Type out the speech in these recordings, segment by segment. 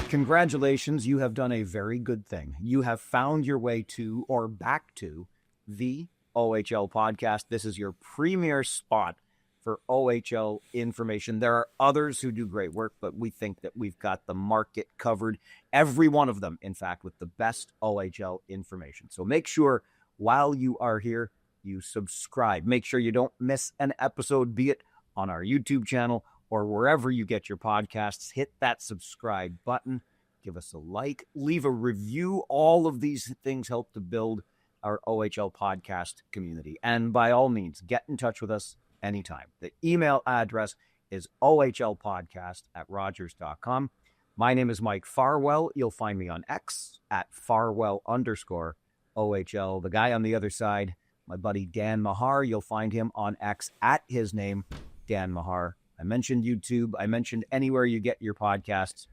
Congratulations, you have done a very good thing. You have found your way to or back to the OHL podcast. This is your premier spot for OHL information. There are others who do great work, but we think that we've got the market covered, every one of them, in fact, with the best OHL information. So make sure while you are here, you subscribe. Make sure you don't miss an episode, be it on our YouTube channel or wherever you get your podcasts. Hit that subscribe button, give us a like, leave a review. All of these things help to build our OHL podcast community. And by all means, get in touch with us anytime. The email address is ohlpodcast@rogers.com. My name is Mike Farwell. You'll find me on X at Farwell_OHL. The guy on the other side, my buddy Dan Mahar, you'll find him on X at his name, Dan Mahar. I mentioned YouTube. I mentioned anywhere you get your podcasts.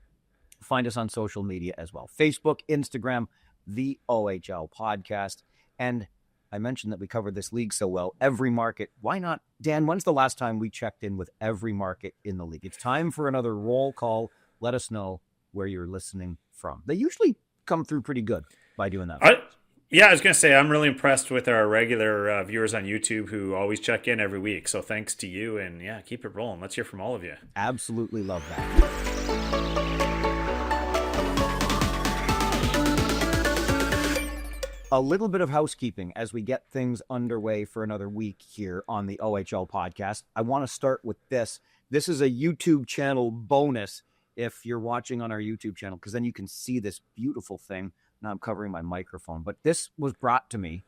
Find us on social media as well. Facebook, Instagram, the OHL podcast. And I mentioned that we covered this league so well. Every market. Why not? Dan, when's the last time we checked in with every market in the league? It's time for another roll call. Let us know where you're listening from. They usually come through pretty good by doing that. Yeah, I was going to say, I'm really impressed with our regular viewers on YouTube who always check in every week. So thanks to you, and yeah, keep it rolling. Let's hear from all of you. Absolutely love that. A little bit of housekeeping as we get things underway for another week here on the OHL podcast. I want to start with this. This is a YouTube channel bonus if you're watching on our YouTube channel, because then you can see this beautiful thing. Now I'm covering my microphone, but this was brought to me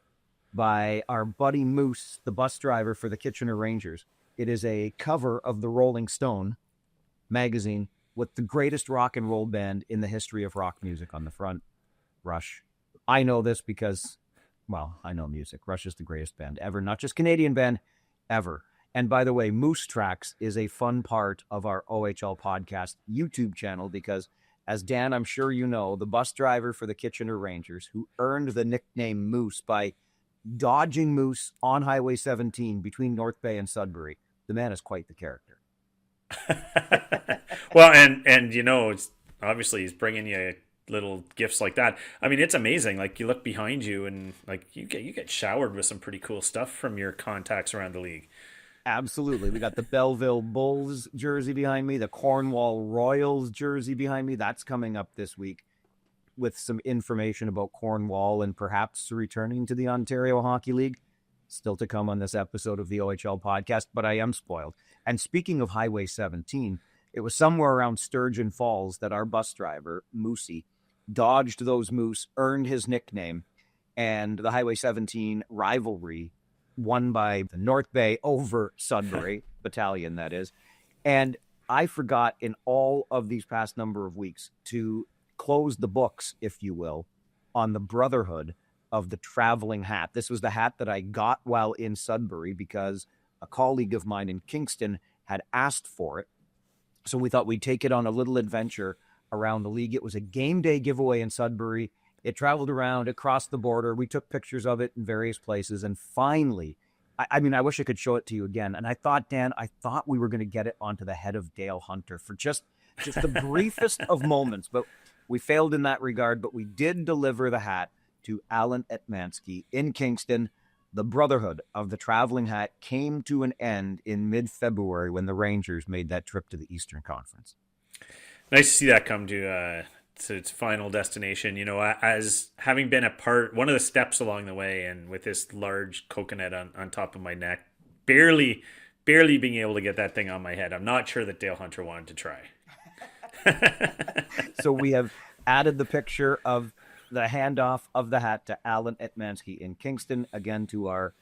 by our buddy Moose, the bus driver for the Kitchener Rangers. It is a cover of the Rolling Stone magazine with the greatest rock and roll band in the history of rock music on the front, Rush. I know this because, well, I know music. Rush is the greatest band ever, not just Canadian band, ever. And by the way, Moose Tracks is a fun part of our OHL podcast YouTube channel because, as Dan, I'm sure you know, the bus driver for the Kitchener Rangers, who earned the nickname Moose by dodging moose on Highway 17 between North Bay and Sudbury. The man is quite the character. Well, and you know, it's obviously he's bringing you little gifts like that. I mean, it's amazing. Like, you look behind you and like you get showered with some pretty cool stuff from your contacts around the league. Absolutely. We got the Belleville Bulls jersey behind me, the Cornwall Royals jersey behind me. That's coming up this week with some information about Cornwall and perhaps returning to the Ontario Hockey League. Still to come on this episode of the OHL podcast, but I am spoiled. And speaking of Highway 17, it was somewhere around Sturgeon Falls that our bus driver, Moosey, dodged those moose, earned his nickname, and the Highway 17 rivalry won by the North Bay over Sudbury battalion, that is. And I forgot in all of these past number of weeks to close the books, if you will, on the Brotherhood of the Traveling Hat. This was the hat that I got while in Sudbury because a colleague of mine in Kingston had asked for it. So we thought we'd take it on a little adventure around the league. It was a game day giveaway in Sudbury. It traveled around across the border. We took pictures of it in various places. And finally, I mean, I wish I could show it to you again. And I thought, Dan, we were going to get it onto the head of Dale Hunter for just the briefest of moments. But we failed in that regard. But we did deliver the hat to Alan Etmansky in Kingston. The Brotherhood of the Traveling Hat came to an end in mid-February when the Rangers made that trip to the Eastern Conference. Nice to see that come to its final destination. You know, as having been one of the steps along the way, and with this large coconut on top of my neck, barely being able to get that thing on my head. I'm not sure that Dale Hunter wanted to try. So we have added the picture of the handoff of the hat to Alan Etmansky in Kingston, again, to our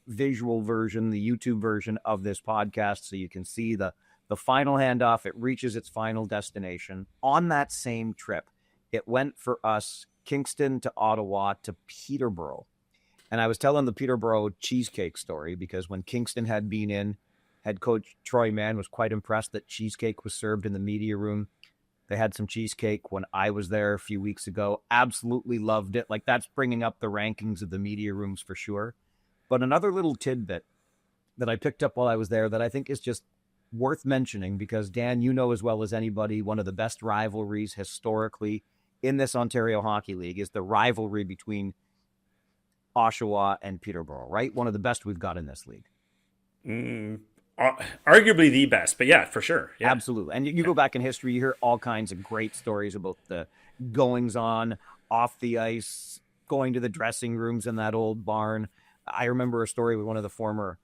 visual version, the YouTube version of this podcast, so you can see the final handoff. It reaches its final destination. On that same trip, it went for us, Kingston to Ottawa to Peterborough. And I was telling the Peterborough cheesecake story because when Kingston had been in, head coach Troy Mann was quite impressed that cheesecake was served in the media room. They had some cheesecake when I was there a few weeks ago. Absolutely loved it. Like, that's bringing up the rankings of the media rooms for sure. But another little tidbit that I picked up while I was there that I think is just worth mentioning because, Dan, you know as well as anybody, one of the best rivalries historically in this Ontario Hockey League is the rivalry between Oshawa and Peterborough, right? One of the best we've got in this league. Arguably the best, but yeah, for sure. Yeah. Absolutely. And you go back in history, you hear all kinds of great stories about the goings on off the ice, going to the dressing rooms in that old barn. I remember a story with one of the former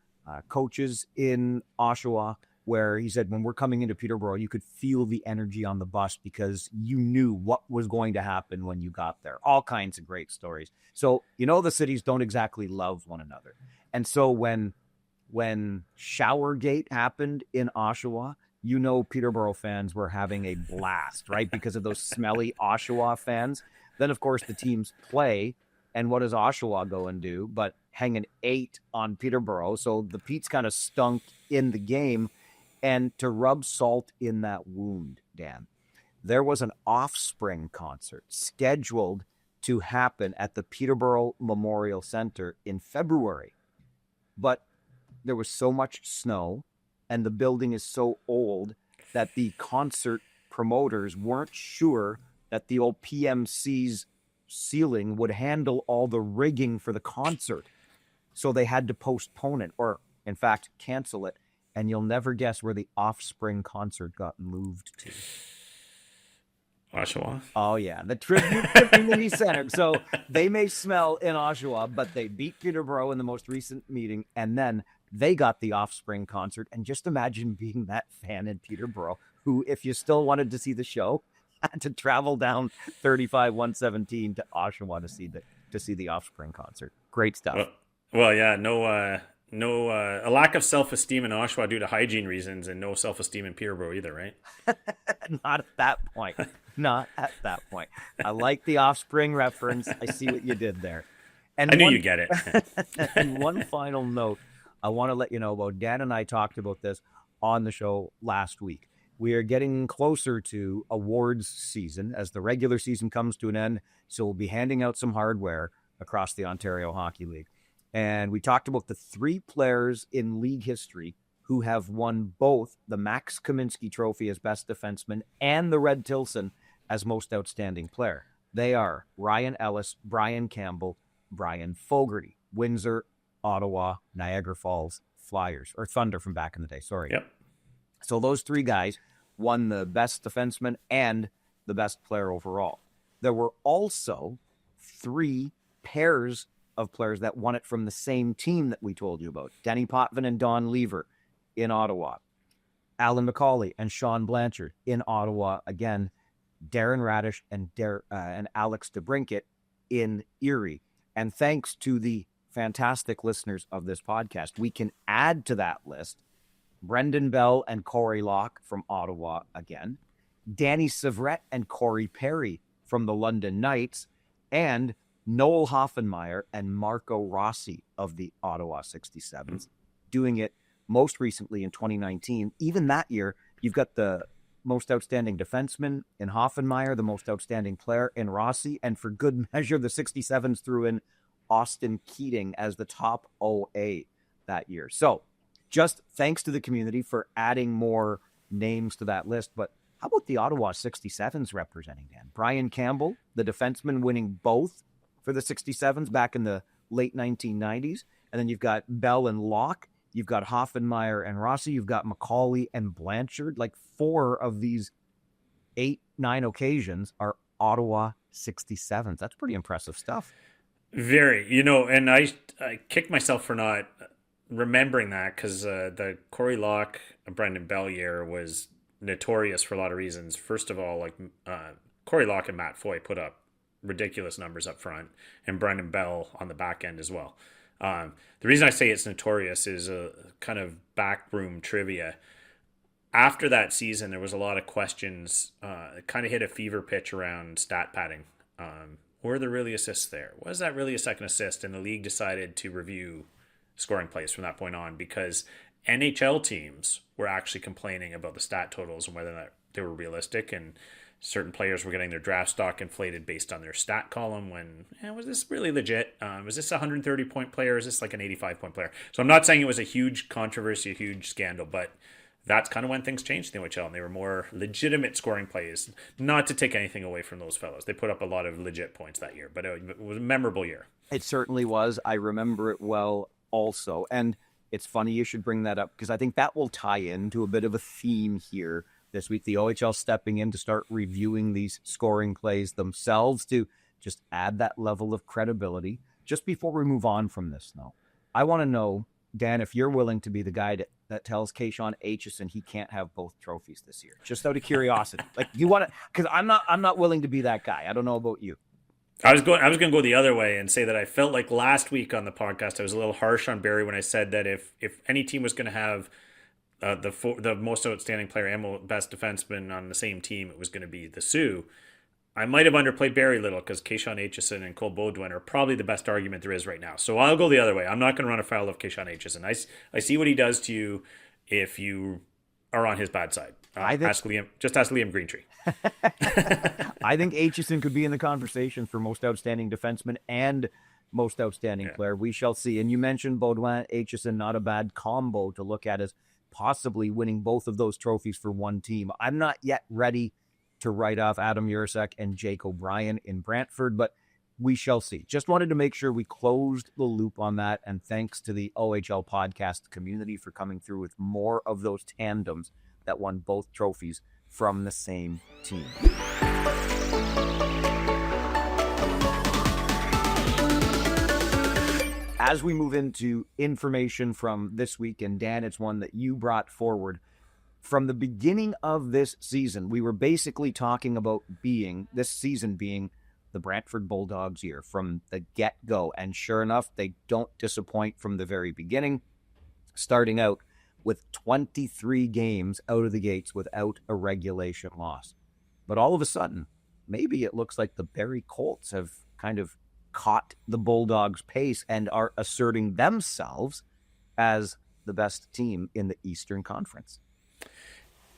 coaches in Oshawa where he said, when we're coming into Peterborough, you could feel the energy on the bus because you knew what was going to happen when you got there. All kinds of great stories. So, the cities don't exactly love one another. And so when Showergate happened in Oshawa, Peterborough fans were having a blast, right? Because of those smelly Oshawa fans. Then, of course, the teams play. And what does Oshawa go and do? But hang an 8 on Peterborough. So the Pete's kind of stunk in the game. And to rub salt in that wound, Dan, there was an Offspring concert scheduled to happen at the Peterborough Memorial Center in February. But there was so much snow and the building is so old that the concert promoters weren't sure that the old PMC's ceiling would handle all the rigging for the concert. So they had to postpone it or, in fact, cancel it. And you'll never guess where the Offspring concert got moved to. Oshawa. Oh, yeah. The Tribute Community Center. So they may smell in Oshawa, but they beat Peterborough in the most recent meeting. And then they got the Offspring concert. And just imagine being that fan in Peterborough who, if you still wanted to see the show, had to travel down 35-117 to Oshawa to see the Offspring concert. Great stuff. Well, yeah, a lack of self-esteem in Oshawa due to hygiene reasons, and no self-esteem in Peterborough either, right? Not at that point. Not at that point. I like the Offspring reference. I see what you did there. And I knew you'd get it. And one final note I want to let you know about. Dan and I talked about this on the show last week. We are getting closer to awards season as the regular season comes to an end. So we'll be handing out some hardware across the Ontario Hockey League. And we talked about the 3 players in league history who have won both the Max Kaminsky Trophy as best defenseman and the Red Tilson as most outstanding player. They are Ryan Ellis, Brian Campbell, Brian Fogarty, Windsor, Ottawa, Niagara Falls, Flyers, or Thunder from back in the day. Sorry. Yep. So those 3 guys won the best defenseman and the best player overall. There were also 3 pairs of players that won it from the same team that we told you about. Denny Potvin and Don Lever in Ottawa. Alan McCauley and Sean Blanchard in Ottawa again. Darren Radish and Alex DeBrincat in Erie. And thanks to the fantastic listeners of this podcast, we can add to that list Brendan Bell and Corey Locke from Ottawa again. Danny Severette and Corey Perry from the London Knights. And Noel Hoffenmeyer and Marco Rossi of the Ottawa 67s, doing it most recently in 2019. Even that year, you've got the most outstanding defenseman in Hoffenmeyer, the most outstanding player in Rossi, and for good measure, the 67s threw in Austin Keating as the top OA that year. So just thanks to the community for adding more names to that list. But how about the Ottawa 67s representing, Dan? Brian Campbell, the defenseman, winning both for the 67s back in the late 1990s. And then you've got Bell and Locke. You've got Hoffenmeyer and Rossi. You've got McCauley and Blanchard. Like 4 of these 8-9 occasions are Ottawa 67s. That's pretty impressive stuff. Very, and I kicked myself for not remembering that because the Corey Locke, Brendan Bell year was notorious for a lot of reasons. First of all, Corey Locke and Matt Foy put up ridiculous numbers up front, and Brendan Bell on the back end as well. The reason I say it's notorious is a kind of backroom trivia. After that season, there was a lot of questions. It kind of hit a fever pitch around stat padding. Were there really assists there? Was that really a second assist? And the league decided to review scoring plays from that point on because NHL teams were actually complaining about the stat totals and whether or not they were realistic, and certain players were getting their draft stock inflated based on their stat column when, was this really legit? Was this a 130-point player? Is this like an 85-point player? So I'm not saying it was a huge controversy, a huge scandal, but that's kind of when things changed in the OHL, and they were more legitimate scoring plays. Not to take anything away from those fellows. They put up a lot of legit points that year, but it was a memorable year. It certainly was. I remember it well also. And it's funny you should bring that up, because I think that will tie into a bit of a theme here this week. The OHL stepping in to start reviewing these scoring plays themselves to just add that level of credibility. Just before we move on from this, though, I want to know, Dan, if you're willing to be the guy that tells Kayshawn Aitchison he can't have both trophies this year, just out of curiosity. Like, you want to, because I'm not willing to be that guy. I don't know about you. I was going to go the other way and say that I felt like last week on the podcast I was a little harsh on Barrie when I said that if any team was going to have the most outstanding player and best defenseman on the same team, it was going to be the Sioux. I might have underplayed Barrie a little, because Kayshawn Aitchison and Cole Beaudoin are probably the best argument there is right now. So I'll go the other way. I'm not going to run afoul of Kayshawn Aitchison. I see what he does to you if you are on his bad side. Ask Liam Greentree. I think Aitchison could be in the conversation for most outstanding defenseman and most outstanding player. We shall see. And you mentioned Beaudoin, Aitchison, not a bad combo to look at as possibly winning both of those trophies for one team. I'm not yet ready to write off Adam Jurasek and Jake O'Brien in Brantford, but we shall see. Just wanted to make sure we closed the loop on that, and thanks to the OHL podcast community for coming through with more of those tandems that won both trophies from the same team. As we move into information from this week, and Dan, it's one that you brought forward. From the beginning of this season, we were basically talking about this season being the Brantford Bulldogs year from the get-go. And sure enough, they don't disappoint from the very beginning, starting out with 23 games out of the gates without a regulation loss. But all of a sudden, maybe it looks like the Barrie Colts have kind of caught the Bulldogs' pace and are asserting themselves as the best team in the Eastern Conference.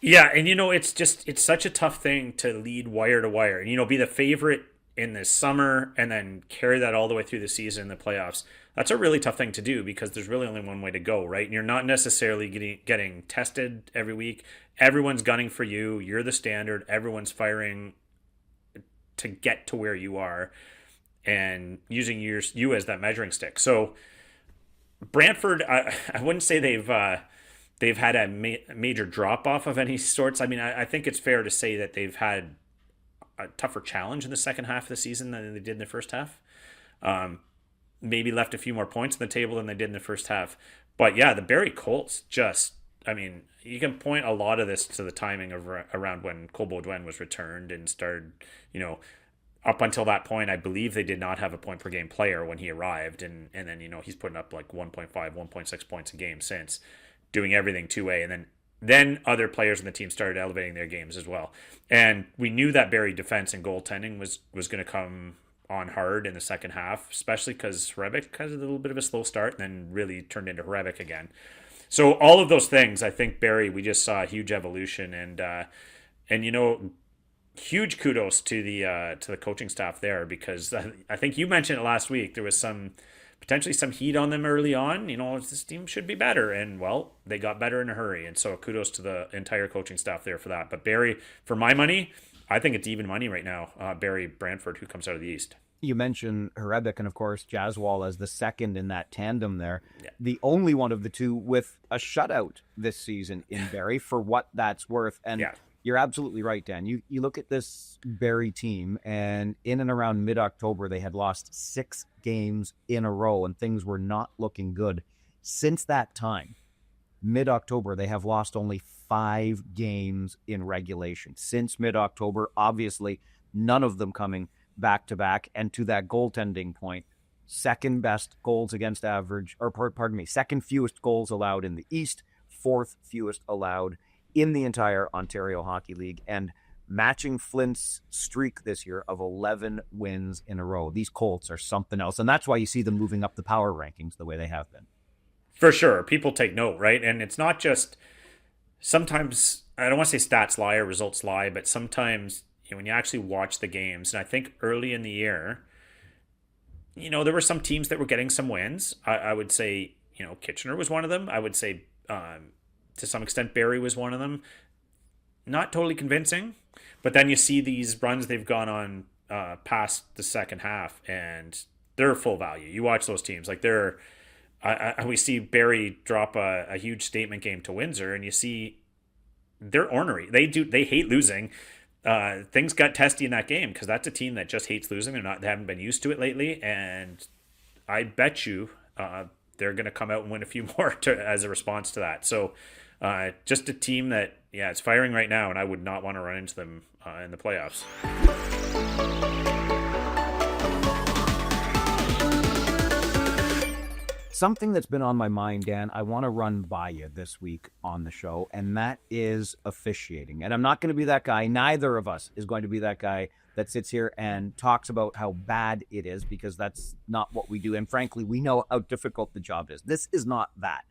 Yeah, and it's such a tough thing to lead wire to wire and, be the favorite in the summer and then carry that all the way through the season in the playoffs. That's a really tough thing to do, because there's really only one way to go, right? And you're not necessarily getting tested every week. Everyone's gunning for you. You're the standard. Everyone's firing to get to where you are and using you as that measuring stick. So Brantford, I wouldn't say they've had a major drop-off of any sorts. I mean, I think it's fair to say that they've had a tougher challenge in the second half of the season than they did in the first half. Maybe left a few more points on the table than they did in the first half. But yeah, the Barrie Colts you can point a lot of this to the timing of around when Cole Beaudoin was returned and started, up until that point, I believe they did not have a point per game player when he arrived. And then, he's putting up like 1.5, 1.6 points a game since, doing everything two-way. And then other players in the team started elevating their games as well. And we knew that Barrie defense and goaltending was going to come on hard in the second half, especially because Hrebeck had a little bit of a slow start and then really turned into Hrebeck again. So all of those things, I think Barrie, we just saw a huge evolution, and huge kudos to the coaching staff there, because I think you mentioned it last week. There was potentially some heat on them early on. This team should be better, and well, they got better in a hurry. And so kudos to the entire coaching staff there for that. But Barrie, for my money, I think it's even money right now. Barrie, Brantford, who comes out of the East. You mentioned Hrebeck and, of course, Jaswal as the second in that tandem there. Yeah. The only one of the two with a shutout this season in Barrie, for what that's worth. And You're absolutely right, Dan. You look at this Barrie team, and in and around mid-October, they had lost 6 games in a row, and things were not looking good. Since that time, mid-October, they have lost only 5 games in regulation. Since mid-October, obviously, none of them coming back-to-back. And to that goaltending point, second best goals against average, second fewest goals allowed in the East, 4th fewest allowed in the entire Ontario Hockey League, and matching Flint's streak this year of 11 wins in a row. These Colts are something else, and that's why you see them moving up the power rankings the way they have been. For sure. People take note, right? And it's not just sometimes, I don't want to say stats lie or results lie, but sometimes when you actually watch the games, and I think early in the year, there were some teams that were getting some wins. I would say, Kitchener was one of them. I would say to some extent, Barrie was one of them. Not totally convincing, but then you see these runs they've gone on past the second half, and they're full value. You watch those teams, like we see Barrie drop a huge statement game to Windsor, and you see they're ornery. They hate losing. Things got testy in that game because that's a team that just hates losing. They haven't been used to it lately, and I bet you they're going to come out and win a few more as a response to that. So just a team that, it's firing right now, and I would not want to run into them in the playoffs. Something that's been on my mind, Dan, I want to run by you this week on the show, and that is officiating. And I'm not going to be that guy. Neither of us is going to be that guy that sits here and talks about how bad it is, because that's not what we do. And frankly, we know how difficult the job is. This is not that.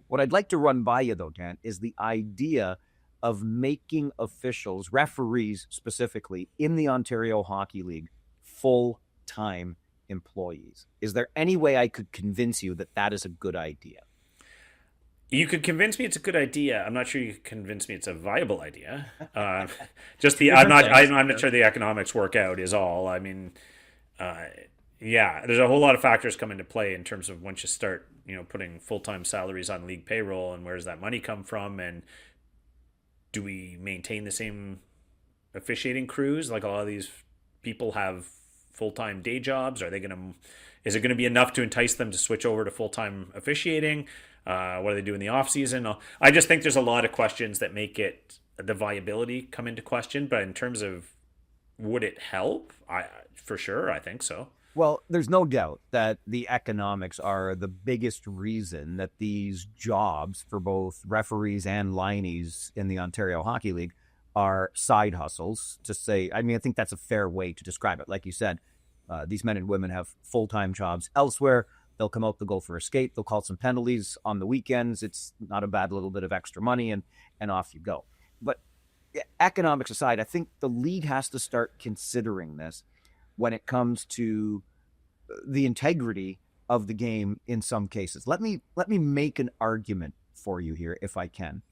What I'd like to run by you, though, Dan, is the idea of making officials, referees specifically, in the Ontario Hockey League full-time employees. Is there any way I could convince you that that is a good idea? You could convince me it's a good idea. I'm not sure you could convince me it's a viable idea. I'm not sure the economics work out is all. I mean, there's a whole lot of factors come into play in terms of once you start, putting full-time salaries on league payroll, and where's that money come from, and do we maintain the same officiating crews? Like, a lot of these people have full-time day jobs. Is it going to be enough to entice them to switch over to full-time officiating? What do they do in the off season? I just think there's a lot of questions that make the viability come into question. But in terms of would it help? For sure, I think so. Well, there's no doubt that the economics are the biggest reason that these jobs for both referees and lineys in the Ontario Hockey League are side hustles, to say. I mean, I think that's a fair way to describe it. Like you said, these men and women have full-time jobs elsewhere. They'll come out, they'll go for a skate, they'll call some penalties on the weekends. It's not a bad little bit of extra money, and off you go. But economics aside, I think the league has to start considering this when it comes to the integrity of the game in some cases. Let me make an argument for you here, if I can.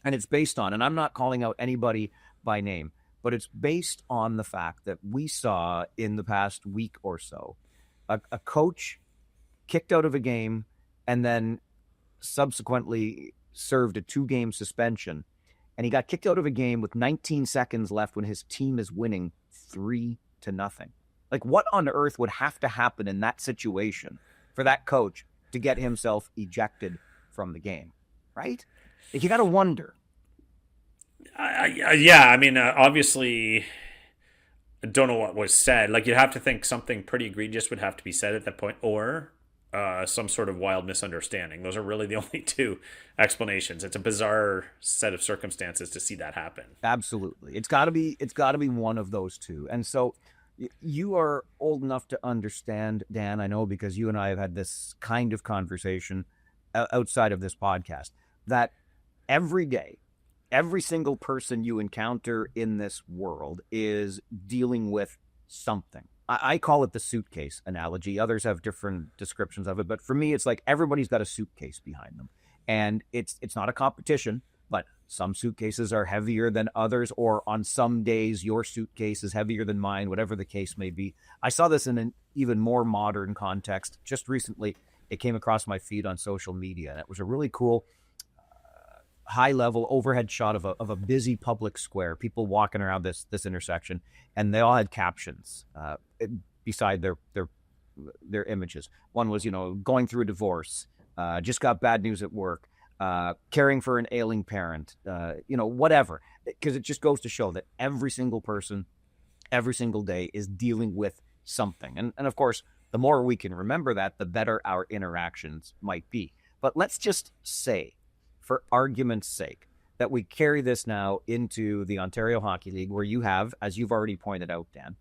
And it's based on, and I'm not calling out anybody by name, but it's based on the fact that we saw in the past week or so a coach kicked out of a game and then subsequently served a 2-game suspension. And he got kicked out of a game with 19 seconds left when his team is winning 3-0. Like, what on earth would have to happen in that situation for that coach to get himself ejected from the game, right? Like, you got to wonder. Obviously, I don't know what was said. Like, you'd have to think something pretty egregious would have to be said at that point, or some sort of wild misunderstanding. Those are really the only two explanations. It's a bizarre set of circumstances to see that happen. Absolutely. It's got to be one of those two. And so you are old enough to understand, Dan, I know, because you and I have had this kind of conversation outside of this podcast, that every day, every single person you encounter in this world is dealing with something. I call it the suitcase analogy. Others have different descriptions of it, but for me, it's like everybody's got a suitcase behind them. And it's not a competition, but some suitcases are heavier than others, or on some days your suitcase is heavier than mine, whatever the case may be. I saw this in an even more modern context. Just recently, it came across my feed on social media, and it was a really cool high-level overhead shot of a busy public square, people walking around this intersection, and they all had captions beside their images. One was, going through a divorce, just got bad news at work, caring for an ailing parent, whatever. Because it just goes to show that every single person, every single day is dealing with something. And of course, the more we can remember that, the better our interactions might be. But let's just say, for argument's sake, that we carry this now into the Ontario Hockey League, where you have, as you've already pointed out, Dan,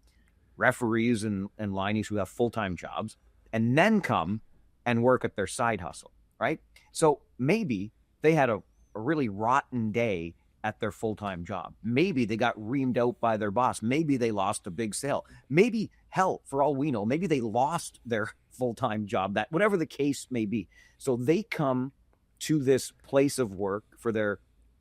referees and lineys who have full-time jobs, and then come and work at their side hustle, right? So maybe they had a really rotten day at their full-time job. Maybe they got reamed out by their boss. Maybe they lost a big sale. Maybe, hell, for all we know, maybe they lost their full-time job, that whatever the case may be. So they come to this place of work for their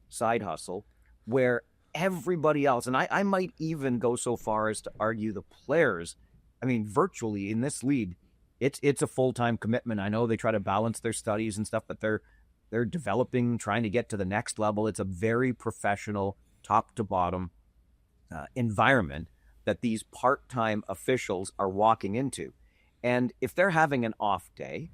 side hustle where everybody else, and I might even go so far as to argue the players, I mean, virtually in this league, it's a full-time commitment. I know they try to balance their studies and stuff, but they're developing, trying to get to the next level. It's a very professional, top to bottom environment that these part-time officials are walking into. And if they're having an off day,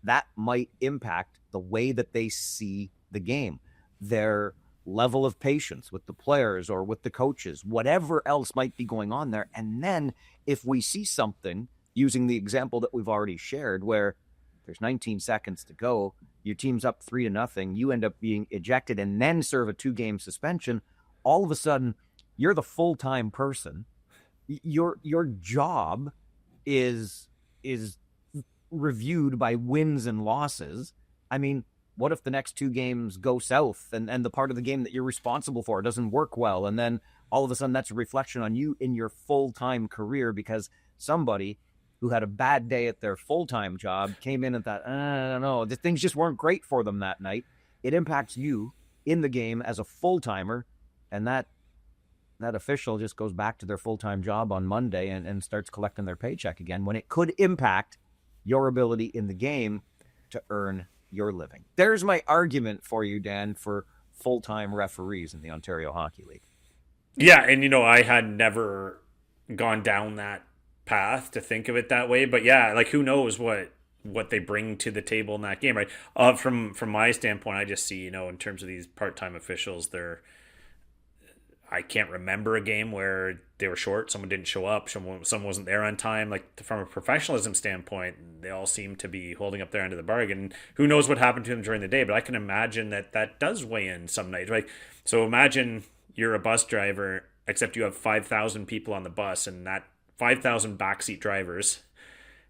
that might impact the way that they see the game, their level of patience with the players or with the coaches, whatever else might be going on there. And then if we see something, using the example that we've already shared, where there's 19 seconds to go, your team's up 3-0, you end up being ejected and then serve a 2-game suspension, all of a sudden you're the full-time person. Your job is reviewed by wins and losses. I mean, what if the next 2 games go south and the part of the game that you're responsible for doesn't work well? And then all of a sudden that's a reflection on you in your full-time career because somebody who had a bad day at their full-time job came in and thought, I don't know, the things just weren't great for them that night. It impacts you in the game as a full-timer, and that official just goes back to their full-time job on Monday and starts collecting their paycheck again when it could impact your ability in the game to earn your living. There's my argument for you, Dan, for full-time referees in the Ontario Hockey League. Yeah, and I had never gone down that path to think of it that way, but yeah, like who knows what they bring to the table in that game, right? From my standpoint, I just see, in terms of these part-time officials, I can't remember a game where they were short, someone didn't show up, someone wasn't there on time. Like from a professionalism standpoint, they all seem to be holding up their end of the bargain. Who knows what happened to them during the day, but I can imagine that does weigh in some nights, right? So imagine you're a bus driver, except you have 5,000 people on the bus, and that 5,000 backseat drivers.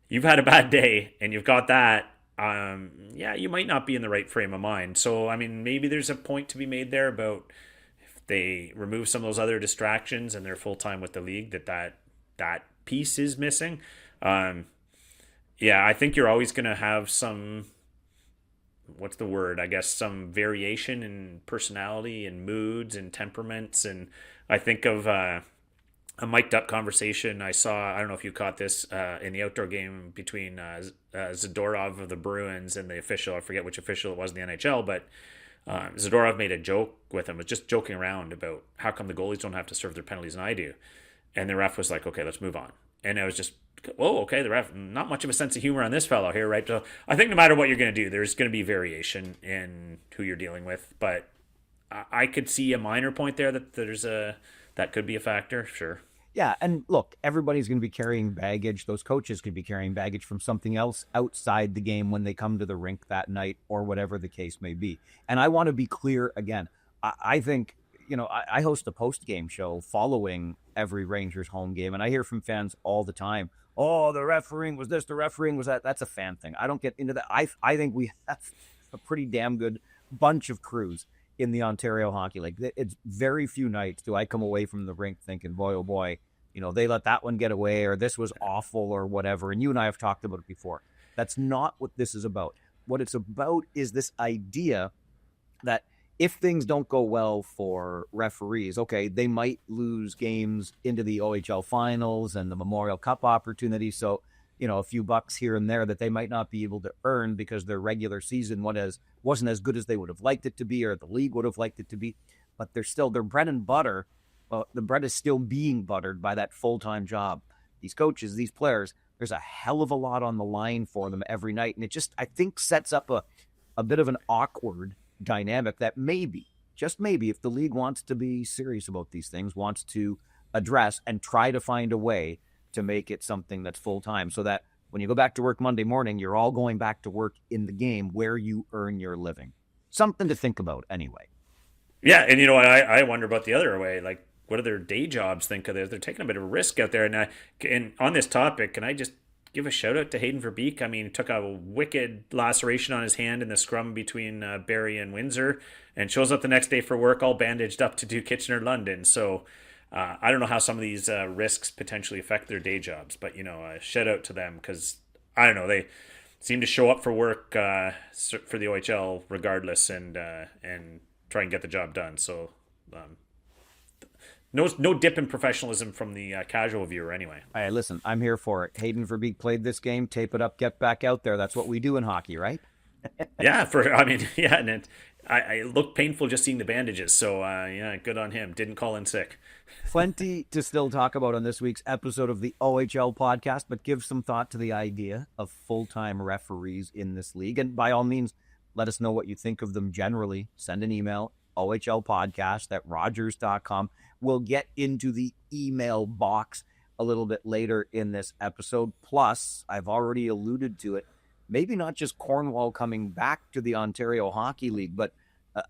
You've had a bad day, and you've got that. Yeah, you might not be in the right frame of mind. So, I mean, maybe there's a point to be made there about they remove some of those other distractions and they're full time with the league, that piece is missing. Yeah, I think you're always going to have some, what's the word? I guess some variation in personality and moods and temperaments. And I think of a mic'd up conversation I saw. I don't know if you caught this in the outdoor game between Zadorov of the Bruins and the official. I forget which official it was in the NHL, but Zadorov made a joke with him, was just joking around about how come the goalies don't have to serve their penalties and I do. And the ref was like, okay, let's move on. And I was just, whoa, okay, the ref, not much of a sense of humor on this fellow here, right? So I think no matter what you're going to do, there's going to be variation in who you're dealing with. But I could see a minor point there that could be a factor, sure. Yeah, and look, everybody's going to be carrying baggage. Those coaches could be carrying baggage from something else outside the game when they come to the rink that night or whatever the case may be. And I want to be clear again. I think, I host a post-game show following every Rangers home game, and I hear from fans all the time, oh, the refereeing was this, the refereeing was that. That's a fan thing. I don't get into that. I think we have a pretty damn good bunch of crews in the Ontario Hockey League. It's very few nights do I come away from the rink thinking, boy, oh boy, they let that one get away or this was awful or whatever. And you and I have talked about it before. That's not what this is about. What it's about is this idea that if things don't go well for referees, okay, they might lose games into the OHL finals and the Memorial Cup opportunity. So, a few bucks here and there that they might not be able to earn because their regular season wasn't as good as they would have liked it to be or the league would have liked it to be. But their bread and butter. The bread is still being buttered by that full-time job. These coaches, these players, there's a hell of a lot on the line for them every night. And it just, I think, sets up a bit of an awkward dynamic that maybe, just maybe, if the league wants to be serious about these things, wants to address and try to find a way to make it something that's full-time so that when you go back to work Monday morning, you're all going back to work in the game where you earn your living. Something to think about anyway. Yeah, and I wonder about the other way, like, what do their day jobs think of this? They're taking a bit of a risk out there. And on this topic, can I just give a shout out to Hayden Verbeek? I mean, he took a wicked laceration on his hand in the scrum between Barrie and Windsor and shows up the next day for work all bandaged up to do Kitchener-London. So I don't know how some of these risks potentially affect their day jobs. But, shout out to them because, I don't know, they seem to show up for work for the OHL regardless and try and get the job done. So no dip in professionalism from the casual viewer anyway. Hey, listen, I'm here for it. Hayden Verbeek played this game. Tape it up, get back out there. That's what we do in hockey, right? Yeah, and I looked painful just seeing the bandages. So yeah, good on him. Didn't call in sick. Plenty to still talk about on this week's episode of the OHL podcast, but give some thought to the idea of full-time referees in this league. And by all means, let us know what you think of them generally. Send an email, ohlpodcast@rogers.com. We'll get into the email box a little bit later in this episode. Plus, I've already alluded to it, maybe not just Cornwall coming back to the Ontario Hockey League, but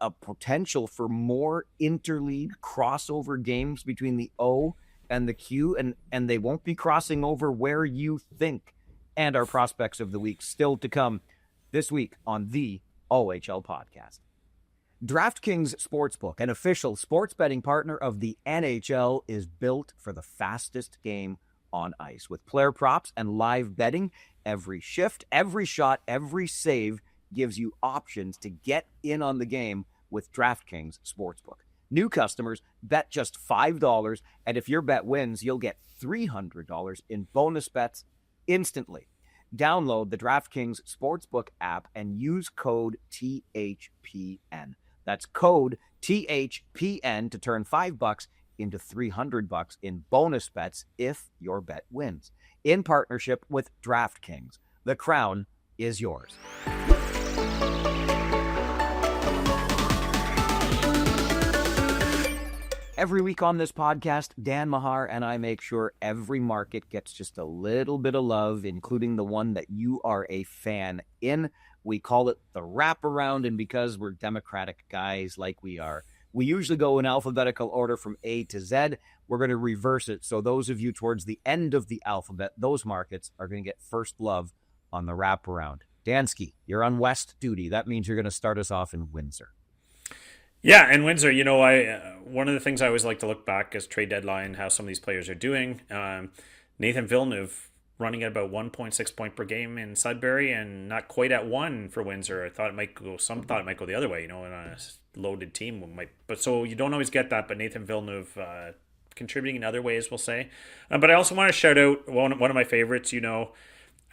a potential for more interleague crossover games between the O and the Q, and they won't be crossing over where you think. And our prospects of the week still to come this week on the OHL podcast. DraftKings Sportsbook, an official sports betting partner of the NHL, is built for the fastest game on ice. With player props and live betting, every shift, every shot, every save gives you options to get in on the game with DraftKings Sportsbook. New customers bet just $5, and if your bet wins, you'll get $300 in bonus bets instantly. Download the DraftKings Sportsbook app and use code THPN. That's code THPN to turn $5 into $300 in bonus bets if your bet wins. In partnership with DraftKings, the crown is yours. Every week on this podcast, Dan Mahar and I make sure every market gets just a little bit of love, including the one that you are a fan in. We call it the Wraparound, and because we're democratic guys like we are, we usually go in alphabetical order from A to Z. We're going to reverse it, so those of you towards the end of the alphabet, those markets are going to get first love on the Wraparound. Dansky, you're on West duty. That means you're going to start us off in Windsor. Yeah, and Windsor, one of the things I always like to look back is trade deadline, how some of these players are doing. Nathan Villeneuve running at about 1.6 point per game in Sudbury, and not quite at 1 for Windsor. I thought it might go. Some thought it might go the other way. In a loaded team might, but so you don't always get that. But Nathan Villeneuve contributing in other ways, we'll say. But I also want to shout out one of my favorites.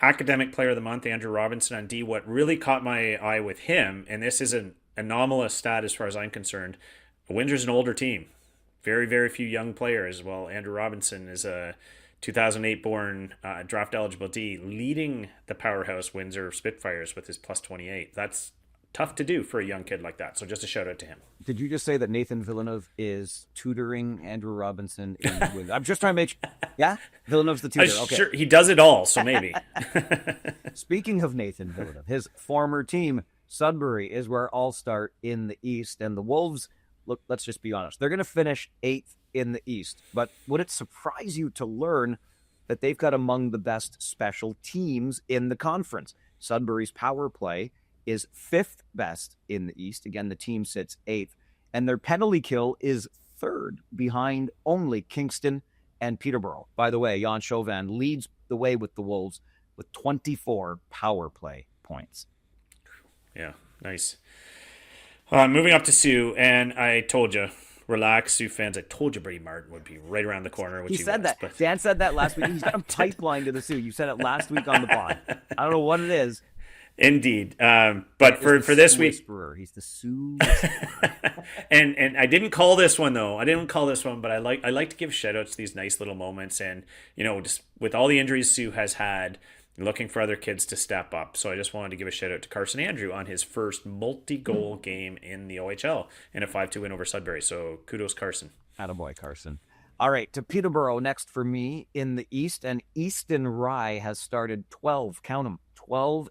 Academic Player of the Month, Andrew Robinson on D. What really caught my eye with him, and this is an anomalous stat as far as I'm concerned, Windsor's an older team. Very, very few young players. Well, Andrew Robinson is a 2008 born draft eligible D, leading the powerhouse Windsor Spitfires with his plus 28. That's tough to do for a young kid like that. So just a shout out to him. Did you just say that Nathan Villeneuve is tutoring Andrew Robinson in Windsor? I'm just trying to make sure. Yeah? Villeneuve's the tutor. Okay. Sure, he does it all, so maybe. Speaking of Nathan Villeneuve, his former team, Sudbury, is where I'll start in the East. And the Wolves, look, let's just be honest, they're going to finish 8th in the East. But would it surprise you to learn that they've got among the best special teams in the conference? Sudbury's power play is 5th best in the East. Again, the team sits 8th. And their penalty kill is 3rd, behind only Kingston and Peterborough. By the way, Jan Chauvin leads the way with the Wolves with 24 power play points. Yeah, nice. Moving up to Sioux, and I told you, relax, Sioux fans. I told you Brady Martin would be right around the corner. He said that. But... Dan said that last week. He's got a pipeline to the Sioux. You said it last week on the pod. I don't know what it is. Indeed. But for this week... Whisperer. He's the Sioux and I didn't call this one, though. But I like to give shout-outs to these nice little moments. And, just with all the injuries Sioux has had, looking for other kids to step up. So I just wanted to give a shout out to Carson Andrew on his first multi-goal game in the OHL in a 5-2 win over Sudbury. So kudos, Carson. Attaboy, Carson. All right, to Peterborough next for me in the East. And Easton Rye has started 12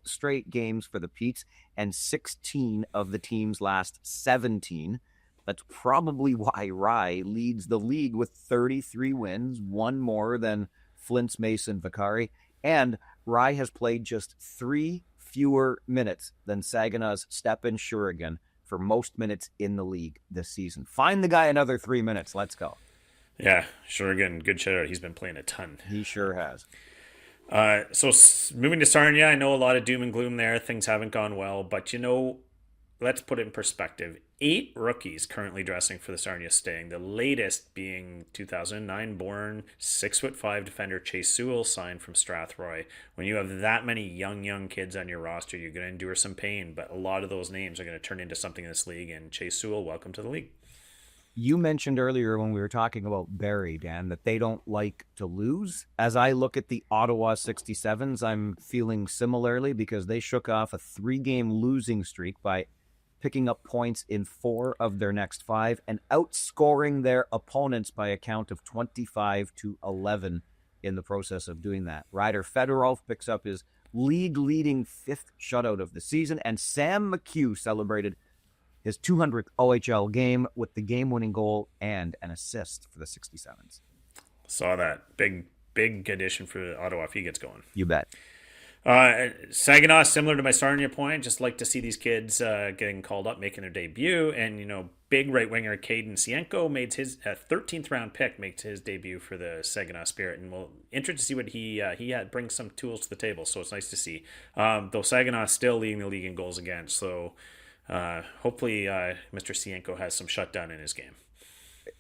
straight games for the Petes and 16 of the team's last 17. That's probably why Rye leads the league with 33 wins, one more than Flint's Mason Vicari. And Rye has played just 3 fewer minutes than Saginaw's Stepan Shurigan for most minutes in the league this season. Find the guy another 3 minutes. Let's go. Yeah, Shurigan, good shout out. He's been playing a ton. He sure has. So moving to Sarnia, I know a lot of doom and gloom there. Things haven't gone well, but let's put it in perspective. 8 rookies currently dressing for the Sarnia Sting. The latest being 2009 born 6'5" defender Chase Sewell, signed from Strathroy. When you have that many young kids on your roster, you're going to endure some pain, but a lot of those names are going to turn into something in this league. And Chase Sewell, welcome to the league. You mentioned earlier when we were talking about Barrie, Dan, that they don't like to lose. As I look at the Ottawa 67s, I'm feeling similarly because they shook off a 3-game losing streak by picking up points in 4 of their next 5 and outscoring their opponents by a count of 25-11 in the process of doing that. Ryder Fedorov picks up his league-leading 5th shutout of the season, and Sam McHugh celebrated his 200th OHL game with the game-winning goal and an assist for the 67s. Saw that. Big addition for Ottawa if he gets going. You bet. Saginaw, similar to my Sarnia point, just like to see these kids getting called up, making their debut. And, big right winger Caden Sienko made his 13th round pick, makes his debut for the Saginaw Spirit. And we'll interested to see what he had, brings some tools to the table. So it's nice to see. Though Saginaw still leading the league in goals against. So hopefully Mr. Sienko has some shutdown in his game.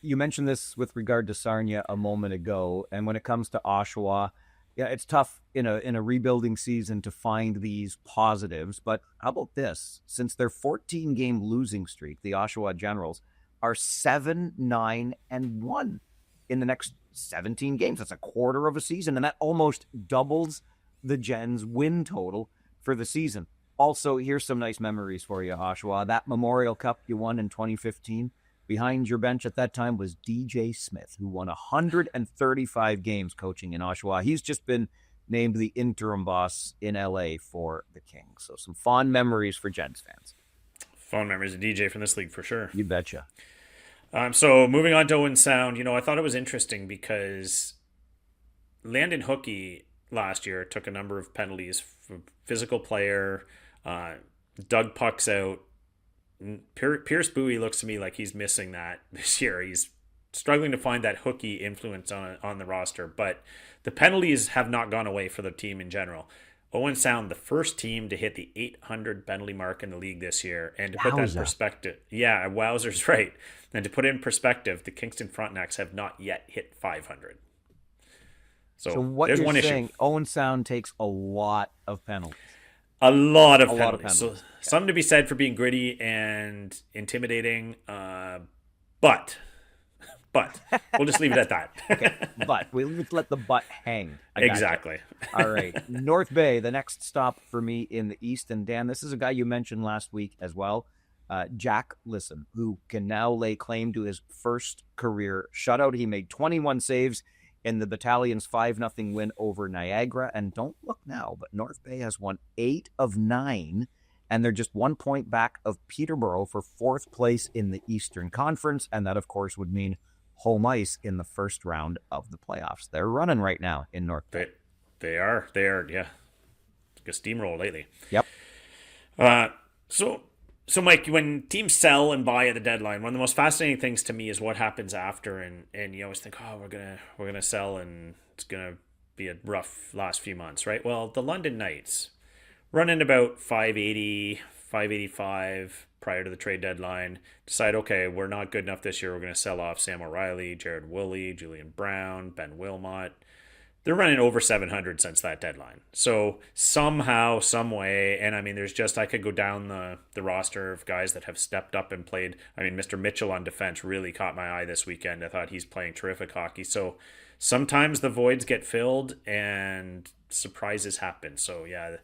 You mentioned this with regard to Sarnia a moment ago, and when it comes to Oshawa, yeah, it's tough in a rebuilding season to find these positives. But how about this? Since their 14-game losing streak, the Oshawa Generals are 7-9-1 in the next 17 games. That's a quarter of a season, and that almost doubles the Gens' win total for the season. Also, here's some nice memories for you, Oshawa. That Memorial Cup you won in 2015, behind your bench at that time was DJ Smith, who won 135 games coaching in Oshawa. He's just been named the interim boss in LA for the Kings. So some fond memories for Gens fans. Fond memories of DJ from this league for sure. You betcha. So moving on to Owen Sound, I thought it was interesting because Landon Hookey last year took a number of penalties for physical player, dug pucks out. Pierce Bowie looks to me like he's missing that this year. He's struggling to find that hooky influence on the roster, but the penalties have not gone away for the team in general. Owen Sound, the first team to hit the 800 penalty mark in the league this year, and to put that in perspective, wowzers, right? And to put it in perspective, the Kingston Frontenacs have not yet hit 500. So what there's you're one saying, issue. Owen Sound takes a lot of penalties. A lot of penalties. Lot of penalties. So something to be said for being gritty and intimidating. But we'll just leave it at that. Okay, but we'll let the butt hang. Exactly. All right. North Bay, the next stop for me in the East. And Dan, this is a guy you mentioned last week as well. Jack Lisson, who can now lay claim to his first career shutout. He made 21 saves in the Battalion's 5-0 win over Niagara. And don't look now, but North Bay has won 8 of 9, and they're just 1 point back of Peterborough for 4th place in the Eastern Conference. And that, of course, would mean home ice in the first round of the playoffs. They're running right now in North Bay. They are, yeah. It's like a steamroll lately. Yep. So Mike, when teams sell and buy at the deadline, one of the most fascinating things to me is what happens after, and you always think, we're gonna sell and it's gonna be a rough last few months, right? Well, the London Knights running about 580, 585 prior to the trade deadline, decide, okay, we're not good enough this year. We're going to sell off Sam O'Reilly, Jared Woolley, Julian Brown, Ben Wilmot. They're running over 700 since that deadline. So somehow, some way, and I mean, I could go down the roster of guys that have stepped up and played. I mean, Mr. Mitchell on defense really caught my eye this weekend. I thought he's playing terrific hockey. So sometimes the voids get filled and surprises happen. So yeah,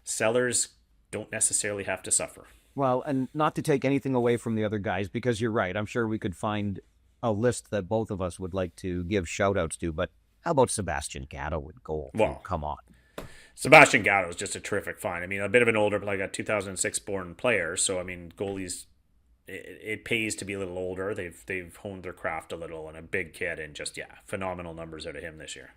sellers don't necessarily have to suffer. Well, and not to take anything away from the other guys, because you're right. I'm sure we could find a list that both of us would like to give shout-outs to, but how about Sebastian Gatto with goal? Well, come on. Sebastian Gatto is just a terrific find. I mean, a bit of an older, like a 2006 born player. So, I mean, goalies, it pays to be a little older. They've honed their craft a little, and a big kid, and just, phenomenal numbers out of him this year.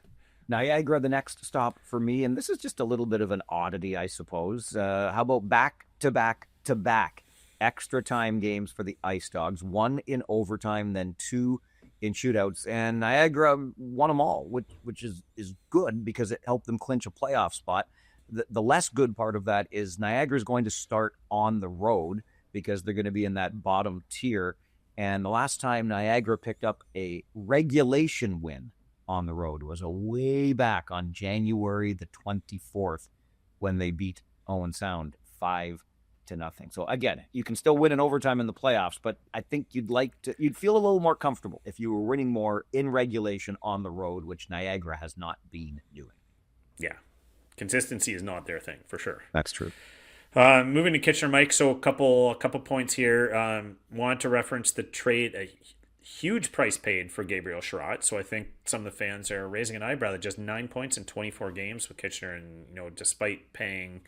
Niagara, the next stop for me, and this is just a little bit of an oddity, I suppose. How about back-to-back extra time games for the Ice Dogs? 1 in overtime, then 2 in shootouts, and Niagara won them all, which is good because it helped them clinch a playoff spot. The less good part of that is Niagara is going to start on the road because they're going to be in that bottom tier. And the last time Niagara picked up a regulation win on the road was a way back on January the 24th when they beat Owen Sound 5-0. So again, you can still win in overtime in the playoffs, but I think you'd feel a little more comfortable if you were winning more in regulation on the road, which Niagara has not been doing. Yeah. Consistency is not their thing, for sure. That's true. Moving to Kitchener, Mike. So a couple points here. Want to reference the trade, a huge price paid for Gabriel Sherratt. So I think some of the fans are raising an eyebrow that just 9 points in 24 games with Kitchener, and despite paying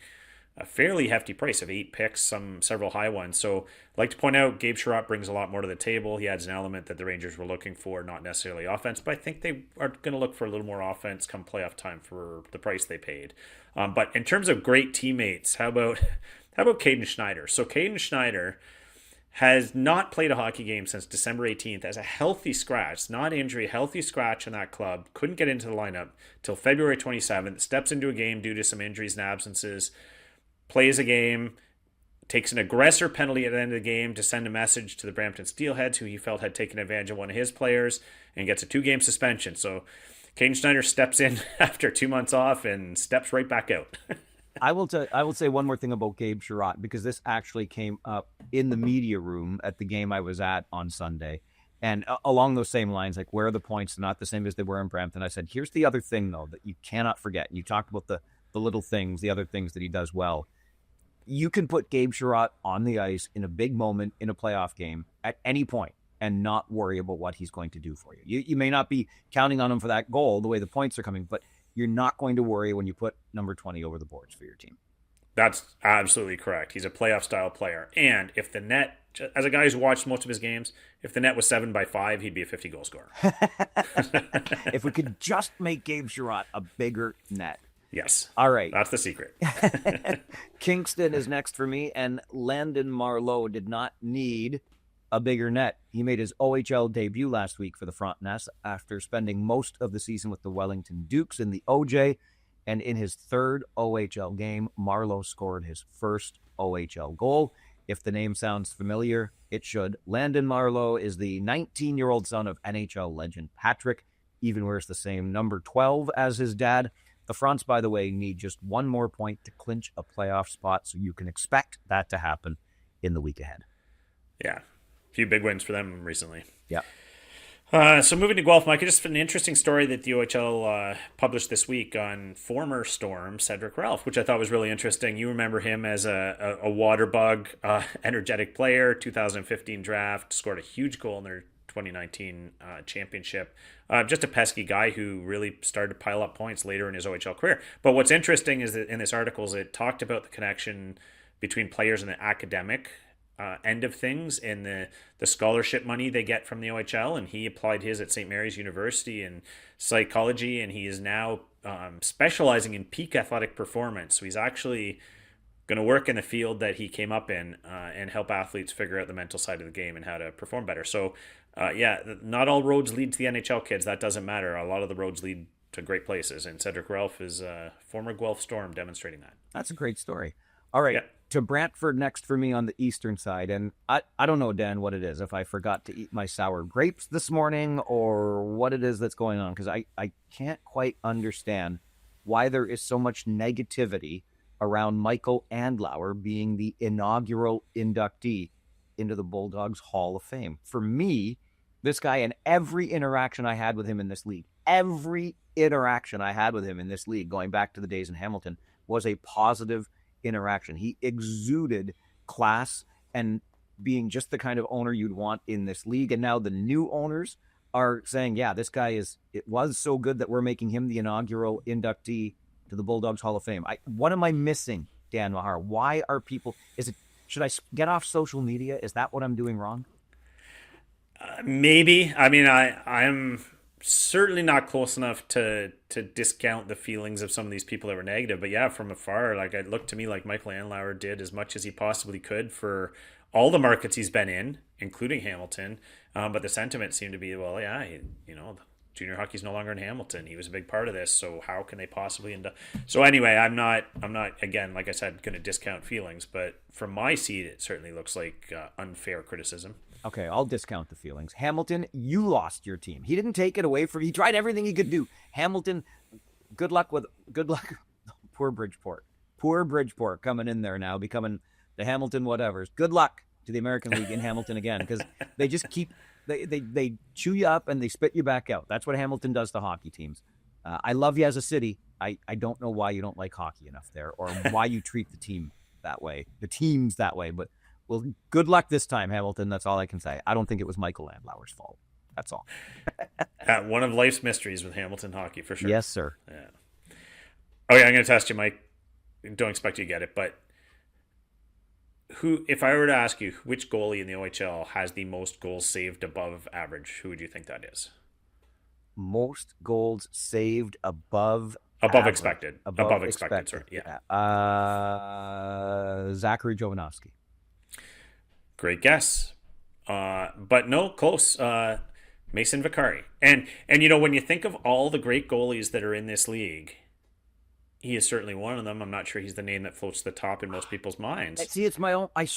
a fairly hefty price of 8 picks, several high ones. So I'd like to point out Gabe Sherratt brings a lot more to the table. He adds an element that the Rangers were looking for, not necessarily offense, but I think they are going to look for a little more offense come playoff time for the price they paid. But in terms of great teammates, how about Caden Schneider? So Caden Schneider has not played a hockey game since December 18th as a healthy scratch, not injury, healthy scratch in that club. Couldn't get into the lineup till February 27th. Steps into a game due to some injuries and absences. Plays a game, takes an aggressor penalty at the end of the game to send a message to the Brampton Steelheads, who he felt had taken advantage of one of his players, and gets a 2-game suspension. So Caden Schneider steps in after 2 months off and steps right back out. I will say one more thing about Gabe Sherratt, because this actually came up in the media room at the game I was at on Sunday. And along those same lines, like, where are the points not the same as they were in Brampton? I said, here's the other thing, though, that you cannot forget. You talked about the little things, the other things that he does well. You can put Gabe Sherratt on the ice in a big moment in a playoff game at any point and not worry about what he's going to do for you. You may not be counting on him for that goal the way the points are coming, but you're not going to worry when you put number 20 over the boards for your team. That's absolutely correct. He's a playoff style player. And if the net, as a guy who's watched most of his games, if the net was 7x5, he'd be a 50-goal scorer. If we could just make Gabe Sherratt a bigger net. Yes. All right. That's the secret. Kingston is next for me, and Landon Marleau did not need a bigger net. He made his OHL debut last week for the Frontenacs after spending most of the season with the Wellington Dukes in the OJ, and in his third OHL game, Marleau scored his first OHL goal. If the name sounds familiar, it should. Landon Marleau is the 19-year-old son of NHL legend Patrick, even wears the same number 12 as his dad. The Fronts, by the way, need just one more point to clinch a playoff spot, so you can expect that to happen in the week ahead. Yeah, a few big wins for them recently. Yeah. So moving to Guelph, Mike, just an interesting story that the OHL published this week on former Storm Cedric Ralph, which I thought was really interesting. You remember him as a water bug, energetic player, 2015 draft, scored a huge goal in their 2019 championship. Just a pesky guy who really started to pile up points later in his OHL career. But what's interesting is that in this article is it talked about the connection between players and the academic end of things and the scholarship money they get from the OHL. And he applied his at St. Mary's University in psychology, and he is now specializing in peak athletic performance. So he's actually going to work in the field that he came up in and help athletes figure out the mental side of the game and how to perform better. So not all roads lead to the NHL, kids. That doesn't matter. A lot of the roads lead to great places, and Cedric Ralph is a former Guelph Storm demonstrating that. That's a great story. All right, to Brantford next for me on the eastern side, and I don't know, Dan, what it is, if I forgot to eat my sour grapes this morning or what it is that's going on, because I can't quite understand why there is so much negativity around Michael Andlauer being the inaugural inductee into the Bulldogs Hall of Fame. For me, this guy, and every interaction I had with him in this league, going back to the days in Hamilton, was a positive interaction. He exuded class and being just the kind of owner you'd want in this league. And now the new owners are saying, yeah, this guy it was so good that we're making him the inaugural inductee to the Bulldogs Hall of Fame. What am I missing, Dan Mahar? Why are people, should I get off social media? Is that what I'm doing wrong? Maybe. I mean, I'm certainly not close enough to discount the feelings of some of these people that were negative. But yeah, from afar, like, it looked to me like Michael Andlauer did as much as he possibly could for all the markets he's been in, including Hamilton. But the sentiment seemed to be, well, yeah, junior hockey's no longer in Hamilton. He was a big part of this, so how can they possibly So anyway, I'm not again, like I said, going to discount feelings, but from my seat, it certainly looks like unfair criticism. Okay, I'll discount the feelings. Hamilton, you lost your team. He didn't take it away from you. He tried everything he could do. Hamilton, good luck. Poor Bridgeport coming in there now, becoming the Hamilton whatevers. Good luck to the American League in Hamilton again, because they just keep they chew you up and they spit you back out. That's what Hamilton does to hockey teams. I love you as a city. I don't know why you don't like hockey enough there, or why you treat the teams that way. But well, good luck this time, Hamilton. That's all I can say. I don't think it was Michael Landlauer's fault. That's all. One of life's mysteries with Hamilton hockey, for sure. Yes, sir. Yeah. Okay, I'm going to test you, Mike. Don't expect you to get it, but if I were to ask you which goalie in the OHL has the most goals saved above average, who would you think that is? Most goals saved above expected. Above expected, sorry. Yeah. Zachary Jovanovski. Great guess. But no, close. Mason Vicari. And when you think of all the great goalies that are in this league, he is certainly one of them. I'm not sure he's the name that floats to the top in most people's minds. See, it's my own. I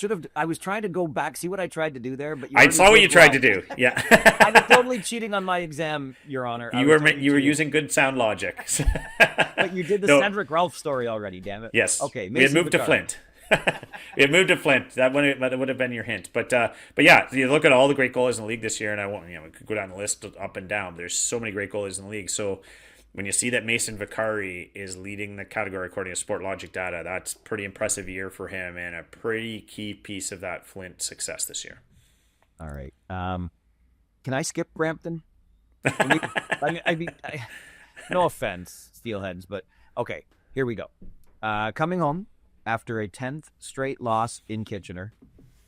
was trying to go back, see what I tried to do there, but I saw what you tried to do. Yeah. I'm totally cheating on my exam, Your Honor. You were using good sound logic. But you did the Cedric Ralph story already, damn it. Yes. Okay. We had moved to Flint. That would have been your hint. But yeah, you look at all the great goalies in the league this year, and we could go down the list up and down. There's so many great goalies in the league. So when you see that Mason Vicari is leading the category according to Sportlogic data, that's a pretty impressive year for him and a pretty key piece of that Flint success this year. All right. Can I skip Brampton? No offense, Steelheads, but okay, here we go. Coming home after a 10th straight loss in Kitchener,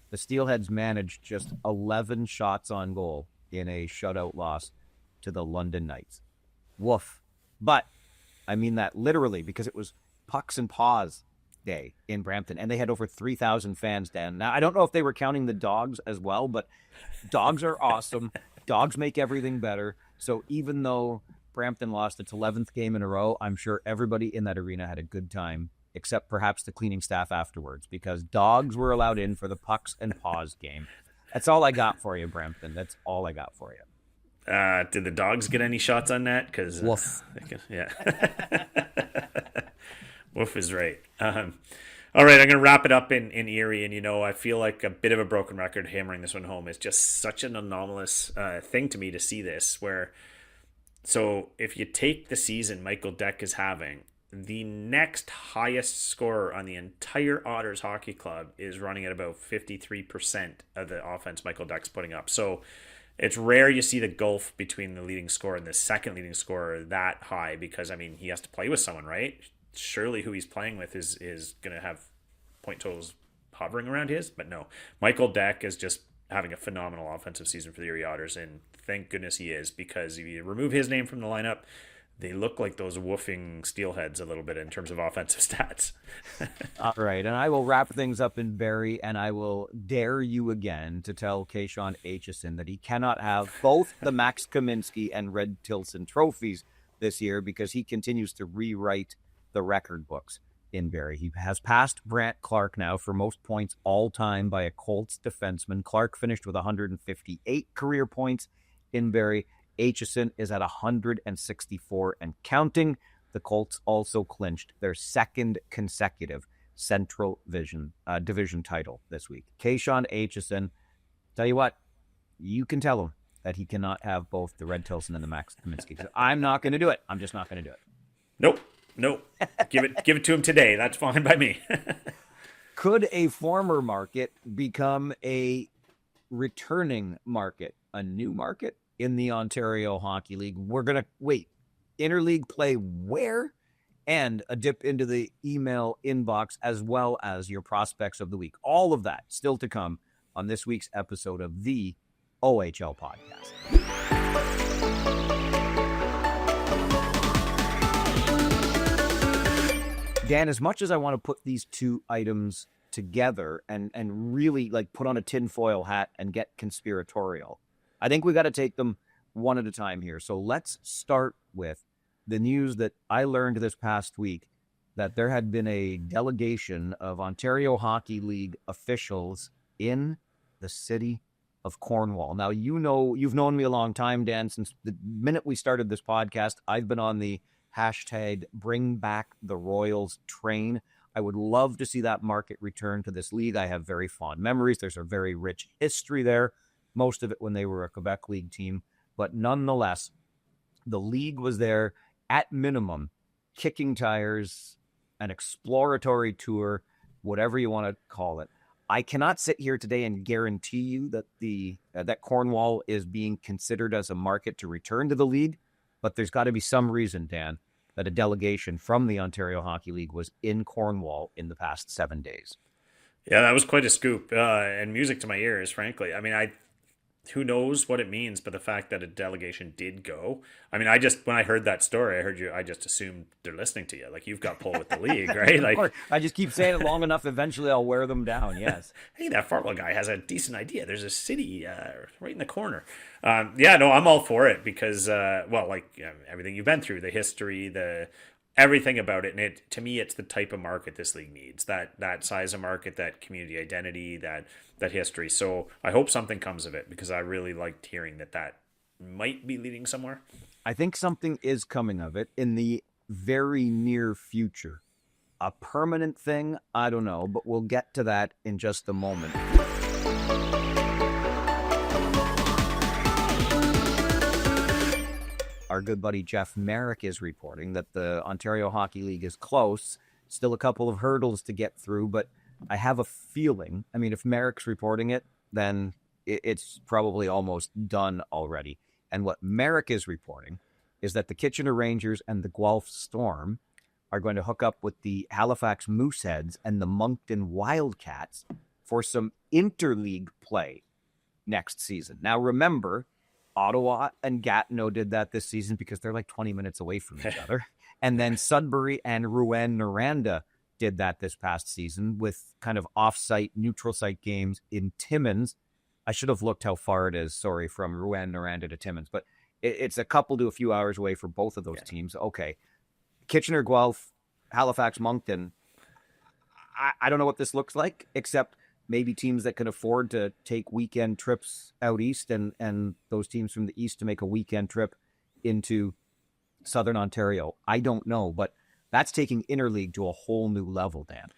the Steelheads managed just 11 shots on goal in a shutout loss to the London Knights. Woof. But I mean that literally, because it was Pucks and Paws Day in Brampton, and they had over 3,000 fans down. Now, I don't know if they were counting the dogs as well, but dogs are awesome. Dogs make everything better. So even though Brampton lost its 11th game in a row, I'm sure everybody in that arena had a good time, except perhaps the cleaning staff afterwards, because dogs were allowed in for the Pucks and Paws game. That's all I got for you, Brampton. That's all I got for you. Did the dogs get any shots on that? Because woof. Yeah. Woof is right. All right, I'm going to wrap it up in Erie, and I feel like a bit of a broken record hammering this one home. It's just such an anomalous thing to me to see this, so if you take the season Michael Deck is having, the next highest scorer on the entire Otters Hockey Club is running at about 53% of the offense Michael Deck's putting up. So it's rare you see the gulf between the leading scorer and the second leading scorer that high, because, he has to play with someone, right? Surely who he's playing with is going to have point totals hovering around his, but no. Michael Deck is just having a phenomenal offensive season for the Erie Otters, and thank goodness he is, because if you remove his name from the lineup, they look like those woofing Steelheads a little bit in terms of offensive stats. All right, and I will wrap things up in Barrie, and I will dare you again to tell Kayshawn Aitchison that he cannot have both the Max Kaminsky and Red Tilson trophies this year, because he continues to rewrite the record books in Barrie. He has passed Brant Clark now for most points all time by a Colts defenseman. Clark finished with 158 career points in Barrie. Aitchison is at 164 and counting. The Colts also clinched their second consecutive Central Division title this week. Kayshawn Aitchison, tell you what, you can tell him that he cannot have both the Red Tilson and the Max Kaminsky. I'm not going to do it. I'm just not going to do it. Nope. Give it to him today. That's fine by me. Could a former market become a returning market, a new market in the Ontario Hockey League? We're going to wait. Interleague play where? And a dip into the email inbox, as well as your prospects of the week. All of that still to come on this week's episode of the OHL Podcast. Dan, as much as I want to put these two items together and really put on a tinfoil hat and get conspiratorial, I think we got to take them one at a time here. So let's start with the news that I learned this past week, that there had been a delegation of Ontario Hockey League officials in the city of Cornwall. Now, you've known me a long time, Dan. Since the minute we started this podcast, I've been on the hashtag Bring Back the Royals train. I would love to see that market return to this league. I have very fond memories. There's a very rich history there, most of it when they were a Quebec League team. But nonetheless, the league was there at minimum, kicking tires, an exploratory tour, whatever you want to call it. I cannot sit here today and guarantee you that that Cornwall is being considered as a market to return to the league, but there's got to be some reason, Dan, that a delegation from the Ontario Hockey League was in Cornwall in the past 7 days. Yeah, that was quite a scoop, and music to my ears, frankly. I mean, who knows what it means, but the fact that a delegation did go. I mean, when I heard that story, I just assumed they're listening to you. Like, you've got pull with the league, right? Like, I just keep saying it long enough, eventually I'll wear them down, yes. Hey, that Farwell guy has a decent idea. There's a city right in the corner. Yeah, no, I'm all for it because, everything you've been through, the history, everything about it. And to me, it's the type of market this league needs, that size of market, that community identity, that history. So I hope something comes of it because I really liked hearing that might be leading somewhere. I think something is coming of it in the very near future. A permanent thing, I don't know, but we'll get to that in just a moment. Our good buddy Jeff Merrick is reporting that the Ontario Hockey League is close. Still a couple of hurdles to get through, but I have a feeling, I mean, if Merrick's reporting it, then it's probably almost done already. And what Merrick is reporting is that the Kitchener Rangers and the Guelph Storm are going to hook up with the Halifax Mooseheads and the Moncton Wildcats for some interleague play next season. Now, remember, Ottawa and Gatineau did that this season because they're like 20 minutes away from each other. And then Sudbury and Rouen-Noranda did that this past season with kind of off-site, neutral site games in Timmins. I should have looked how far it is, from Rouen-Noranda to Timmins. But it's a couple to a few hours away for both of those teams. Okay. Kitchener, Guelph, Halifax, Moncton. I don't know what this looks like, except maybe teams that can afford to take weekend trips out east and those teams from the east to make a weekend trip into Southern Ontario. I don't know, but that's taking interleague to a whole new level, Dan.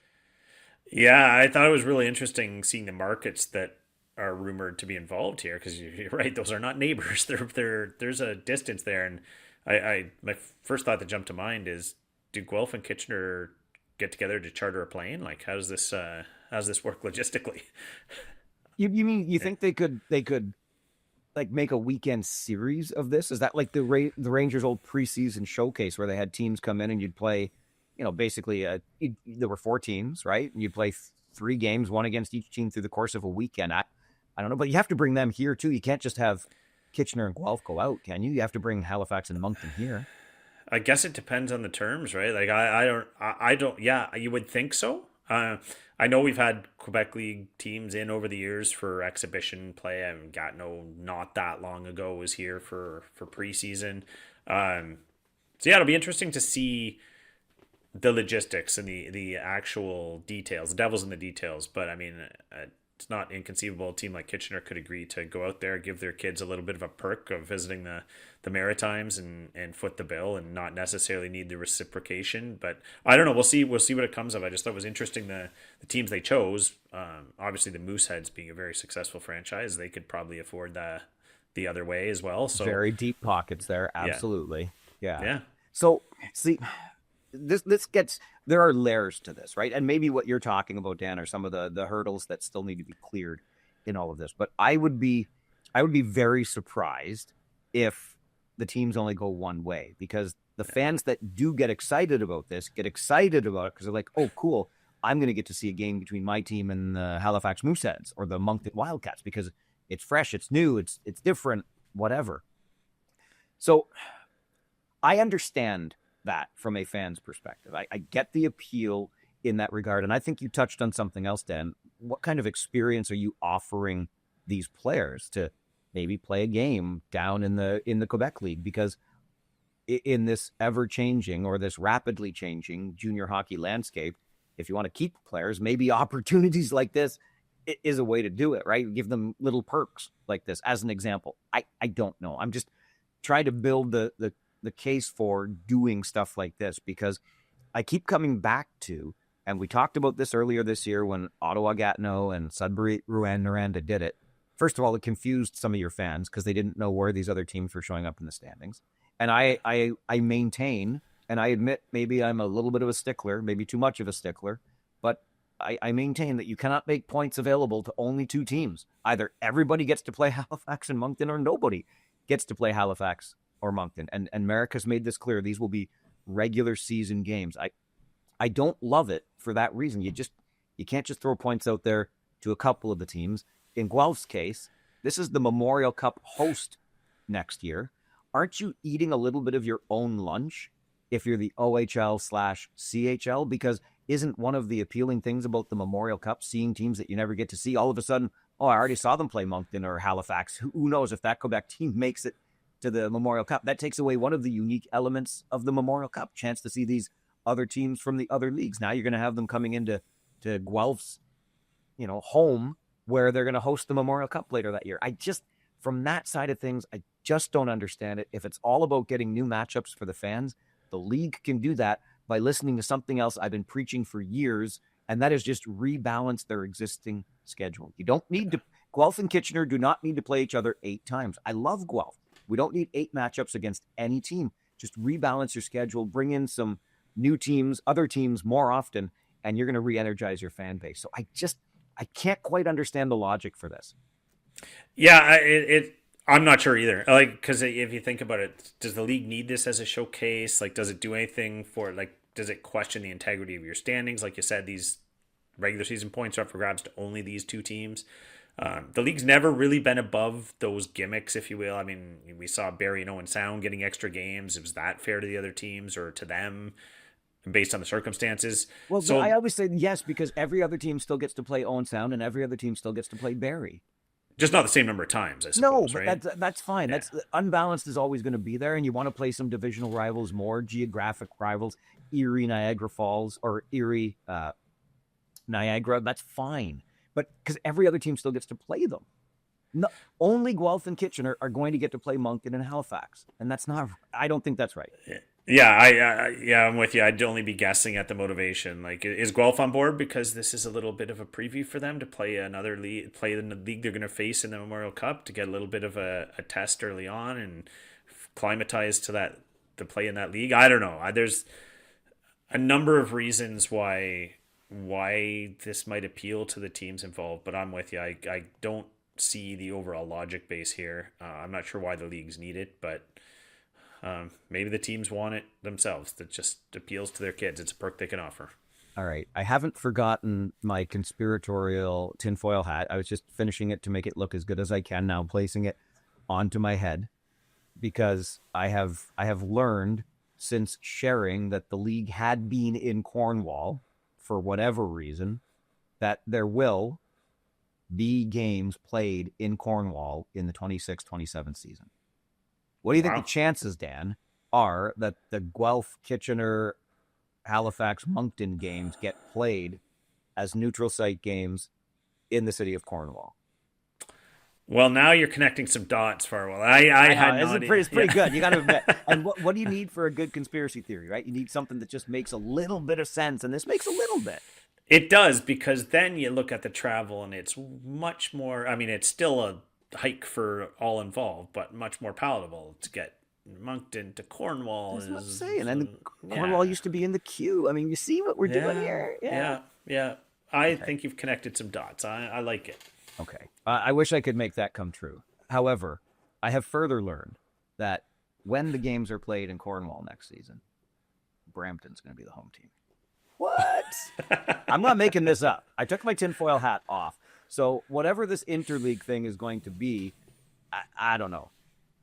Yeah, I thought it was really interesting seeing the markets that are rumored to be involved here because you're right; those are not neighbors. There's a distance there, and my first thought that jumped to mind is: do Guelph and Kitchener get together to charter a plane? Like, how does this work logistically? You mean you think they could like make a weekend series of this? Is that like the Rangers' old preseason showcase where they had teams come in and you'd play, basically there were 4 teams, right? And you'd play 3 games, one against each team through the course of a weekend. I don't know, but you have to bring them here too. You can't just have Kitchener and Guelph go out, can you? You have to bring Halifax and Moncton here. I guess it depends on the terms, right? Like I don't. Yeah, you would think so. I know we've had Quebec League teams in over the years for exhibition play. I mean, Gatineau not that long ago was here for preseason. So yeah, it'll be interesting to see the logistics and the actual details. The devil's in the details, but I mean, it's not inconceivable a team like Kitchener could agree to go out there, give their kids a little bit of a perk of visiting the Maritimes and foot the bill and not necessarily need the reciprocation. But I don't know. We'll see what it comes of. I just thought it was interesting the teams they chose. Obviously, the Mooseheads being a very successful franchise, they could probably afford the other way as well. So very deep pockets there. Absolutely. Yeah. So see, this gets, there are layers to this, right? And maybe what you're talking about, Dan, are some of the hurdles that still need to be cleared in all of this. But I would be very surprised if the teams only go one way, because the fans that do get excited about this get excited about it because they're like, oh, cool, I'm going to get to see a game between my team and the Halifax Mooseheads or the Moncton Wildcats because it's fresh, it's new, it's different, whatever. So I understand that from a fan's perspective. I get the appeal in that regard. And I think you touched on something else, Dan. What kind of experience are you offering these players to maybe play a game down in the Quebec League, because in this ever-changing or this rapidly changing junior hockey landscape, if you want to keep players, maybe opportunities like this is a way to do it, right? Give them little perks like this as an example. I don't know. I'm just trying to build the case for doing stuff like this, because I keep coming back to, and we talked about this earlier this year when Ottawa-Gatineau and Sudbury-Rouyn-Noranda did it. First of all, it confused some of your fans because they didn't know where these other teams were showing up in the standings. And I maintain, and I admit maybe I'm a little bit of a stickler, maybe too much of a stickler, but I maintain that you cannot make points available to only two teams. Either everybody gets to play Halifax and Moncton, or nobody gets to play Halifax or Moncton. And Merrick has made this clear. These will be regular season games. I don't love it for that reason. You can't just throw points out there to a couple of the teams. In Guelph's case, this is the Memorial Cup host next year. Aren't you eating a little bit of your own lunch if you're the OHL/CHL? Because isn't one of the appealing things about the Memorial Cup seeing teams that you never get to see? All of a sudden, I already saw them play Moncton or Halifax. Who knows if that Quebec team makes it to the Memorial Cup? That takes away one of the unique elements of the Memorial Cup, chance to see these other teams from the other leagues. Now you're going to have them coming into Guelph's, home, where they're going to host the Memorial Cup later that year. From that side of things, I just don't understand it. If it's all about getting new matchups for the fans, the league can do that by listening to something else I've been preaching for years, and that is just rebalance their existing schedule. You don't need to. Guelph and Kitchener do not need to play each other 8 times. I love Guelph. We don't need 8 matchups against any team. Just rebalance your schedule, bring in some new teams, other teams more often, and you're going to re-energize your fan base. So I can't quite understand the logic for this. Yeah, I'm not sure either. Because if you think about it, does the league need this as a showcase? Does it do anything for does it question the integrity of your standings? Like you said, these regular season points are up for grabs to only these 2 teams. The league's never really been above those gimmicks, if you will. I mean, we saw Barrie and Owen Sound getting extra games. Was that fair to the other teams or to them based on the circumstances? Well, so I always say yes, because every other team still gets to play Owen Sound and every other team still gets to play Barrie. Just not the same number of times, I suppose, no, but right? that's fine. Yeah. That's unbalanced is always going to be there, and you want to play some divisional rivals more, geographic rivals, Erie, Niagara Falls, or Erie, Niagara. That's fine, but because every other team still gets to play them. No, only Guelph and Kitchener are going to get to play Moncton and Halifax, and that's not. I don't think that's right. Yeah, I'm with you. I'd only be guessing at the motivation. Is Guelph on board because this is a little bit of a preview for them to play another league, play in the league they're going to face in the Memorial Cup, to get a little bit of a test early on and climatize to play in that league? I don't know. There's a number of reasons why this might appeal to the teams involved, but I'm with you. I don't see the overall logic base here. I'm not sure why the leagues need it, but maybe the teams want it themselves. That just appeals to their kids. It's a perk they can offer. All right. I haven't forgotten my conspiratorial tinfoil hat. I was just finishing it to make it look as good as I can now, placing it onto my head, because I have learned since sharing that the league had been in Cornwall for whatever reason, that there will be games played in Cornwall in the 26-27 season. What do you think the chances, Dan, are that the Guelph, Kitchener, Halifax, Moncton games get played as neutral site games in the city of Cornwall? Well, now you're connecting some dots, Farwell. It's pretty good. You got to admit. And what do you need for a good conspiracy theory, right? You need something that just makes a little bit of sense, and this makes a little bit. It does, because then you look at the travel, and it's much more. I mean, it's still a hike for all involved, but much more palatable to get Moncton to Cornwall. That's what I'm saying. And Cornwall used to be in the queue. I mean, you see what we're doing here? Yeah. I think you've connected some dots. I like it. Okay. I wish I could make that come true. However, I have further learned that when the games are played in Cornwall next season, Brampton's going to be the home team. What? I'm not making this up. I took my tinfoil hat off. So whatever this interleague thing is going to be, I don't know.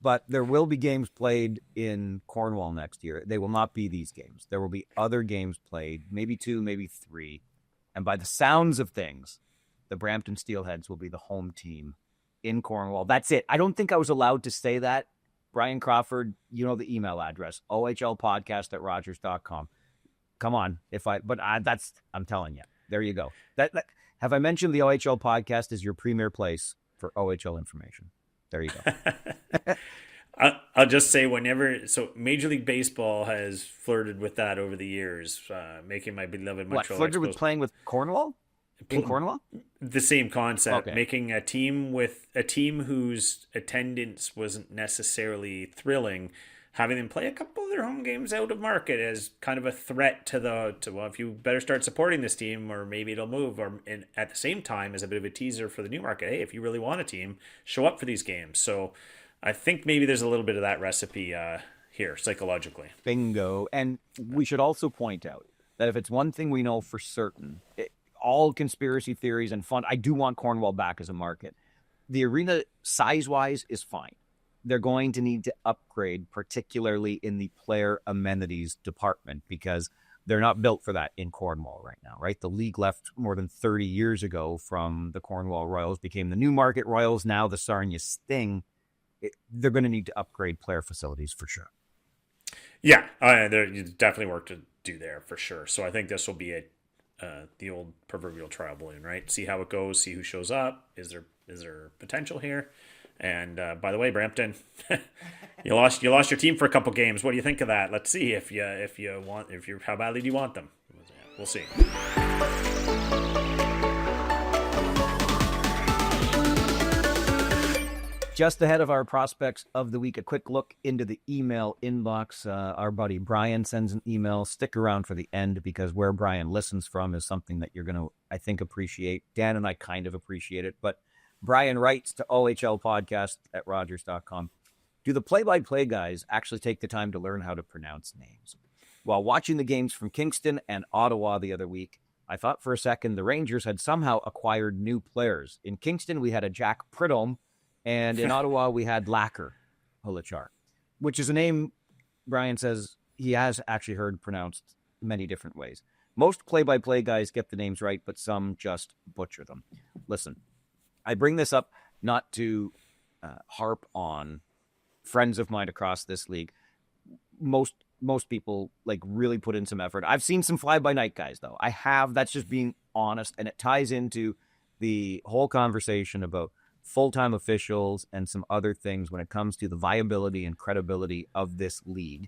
But there will be games played in Cornwall next year. They will not be these games. There will be other games played, maybe 2, maybe 3. And by the sounds of things, the Brampton Steelheads will be the home team in Cornwall. That's it. I don't think I was allowed to say that. Brian Crawford, you know the email address, ohlpodcast@rogers.com. Come on, I'm telling you. There you go. Have I mentioned the OHL podcast is your premier place for OHL information? There you go. I'll just say Major League Baseball has flirted with that over the years, making my beloved Montreal flirted Expos with playing with Cornwall? In Cornwall? The same concept, Okay. making a team whose attendance wasn't necessarily thrilling, having them play a couple of their home games out of market as kind of a threat to if you better start supporting this team, or maybe it'll move, and at the same time as a bit of a teaser for the new market. Hey, if you really want a team, show up for these games. So I think maybe there's a little bit of that recipe here psychologically. Bingo. And we should also point out that if it's one thing we know for certain, all conspiracy theories and fun, I do want Cornwall back as a market. The arena size-wise is fine. They're going to need to upgrade, particularly in the player amenities department, because they're not built for that in Cornwall right now, right? The league left more than 30 years ago from the Cornwall Royals, became the Newmarket Royals, now the Sarnia Sting. They're going to need to upgrade player facilities for sure. Yeah, there's definitely work to do there for sure. So I think this will be the old proverbial trial balloon, right? See how it goes, see who shows up. Is there potential here? And by the way, Brampton, you lost your team for a couple games. What do you think of that? Let's see how badly do you want them? We'll see. Just ahead of our prospects of the week, a quick look into the email inbox. Our buddy Brian sends an email. Stick around for the end, because where Brian listens from is something that you're going to, I think, appreciate. Dan and I kind of appreciate it. But Brian writes to ohlpodcast@rogers.com. Do the play-by-play guys actually take the time to learn how to pronounce names? While watching the games from Kingston and Ottawa the other week, I thought for a second the Rangers had somehow acquired new players. In Kingston, we had a Jack Pridham, and in Ottawa, we had Lacker Hulachar, which is a name Brian says he has actually heard pronounced many different ways. Most play-by-play guys get the names right, but some just butcher them. Listen, I bring this up not to harp on friends of mine across this league. Most people really put in some effort. I've seen some fly-by-night guys, though. I have. That's just being honest, and it ties into the whole conversation about full-time officials and some other things when it comes to the viability and credibility of this league.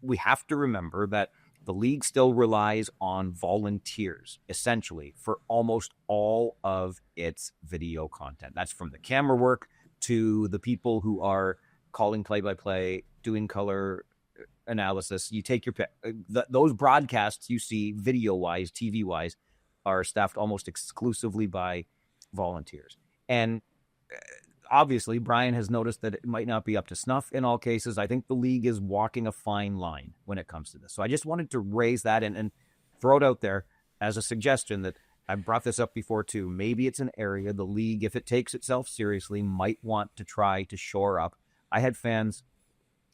We have to remember that the league still relies on volunteers, essentially, for almost all of its video content. That's from the camera work to the people who are calling play-by-play, doing color analysis. You take your pick. Those broadcasts you see video-wise, TV-wise, are staffed almost exclusively by volunteers. And obviously, Brian has noticed that it might not be up to snuff in all cases. I think the league is walking a fine line when it comes to this. So I just wanted to raise that and throw it out there as a suggestion that I brought this up before too. Maybe it's an area the league, if it takes itself seriously, might want to try to shore up. I had fans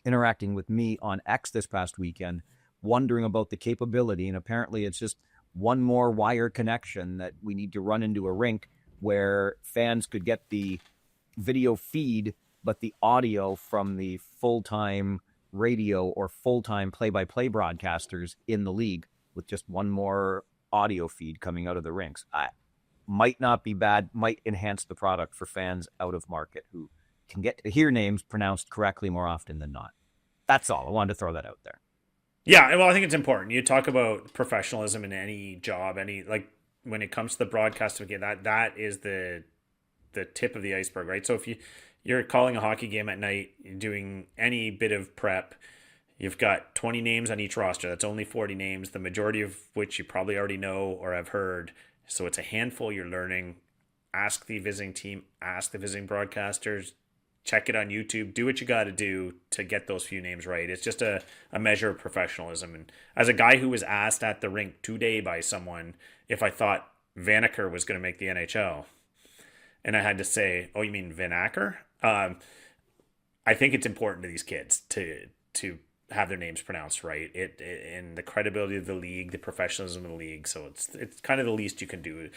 interacting with me on X this past weekend, wondering about the capability, and apparently it's just one more wire connection that we need to run into a rink where fans could get the video feed, but the audio from the full-time radio or full-time play-by-play broadcasters in the league with just one more audio feed coming out of the rinks. Might not be bad, might enhance the product for fans out of market who can get to hear names pronounced correctly more often than not. That's all. I wanted to throw that out there. Yeah, well, I think it's important. You talk about professionalism in any job, when it comes to the broadcast of a game, that is the tip of the iceberg, right? So if you're calling a hockey game at night, you're doing any bit of prep, you've got 20 names on each roster. That's only 40 names, the majority of which you probably already know or have heard. So it's a handful you're learning. Ask the visiting team, ask the visiting broadcasters, check it on YouTube, do what you got to do to get those few names right. It's just a measure of professionalism. And as a guy who was asked at the rink today by someone if I thought Vanacker was going to make the NHL, and I had to say, oh, you mean Van Acker? I think it's important to these kids to have their names pronounced right. And the credibility of the league, the professionalism of the league. So it's kind of the least you can do.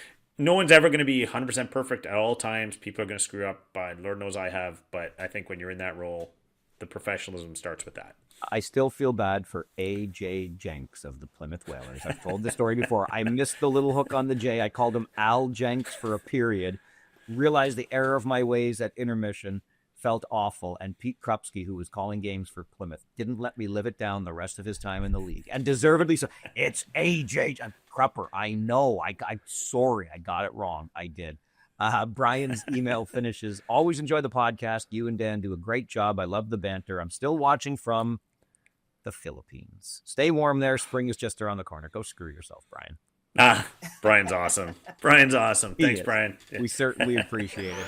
no one's ever going to be 100% perfect at all times. People are going to screw up, but Lord knows I have. But I think when you're in that role, the professionalism starts with that. I still feel bad for A.J. Jenks of the Plymouth Whalers. I've told the story before. I missed the little hook on the J. I called him Al Jenks for a period. Realized the error of my ways at intermission. Felt awful. And Pete Krupski, who was calling games for Plymouth, didn't let me live it down the rest of his time in the league. And deservedly so. It's A.J. Krupper. I know. I'm sorry. I got it wrong. I did. Brian's email finishes. Always enjoy the podcast. You and Dan do a great job. I love the banter. I'm still watching from the Philippines. Stay warm there. Spring is just around the corner. Go screw yourself, Brian. Brian's awesome. Brian's awesome. Thanks, Brian. We certainly appreciate it.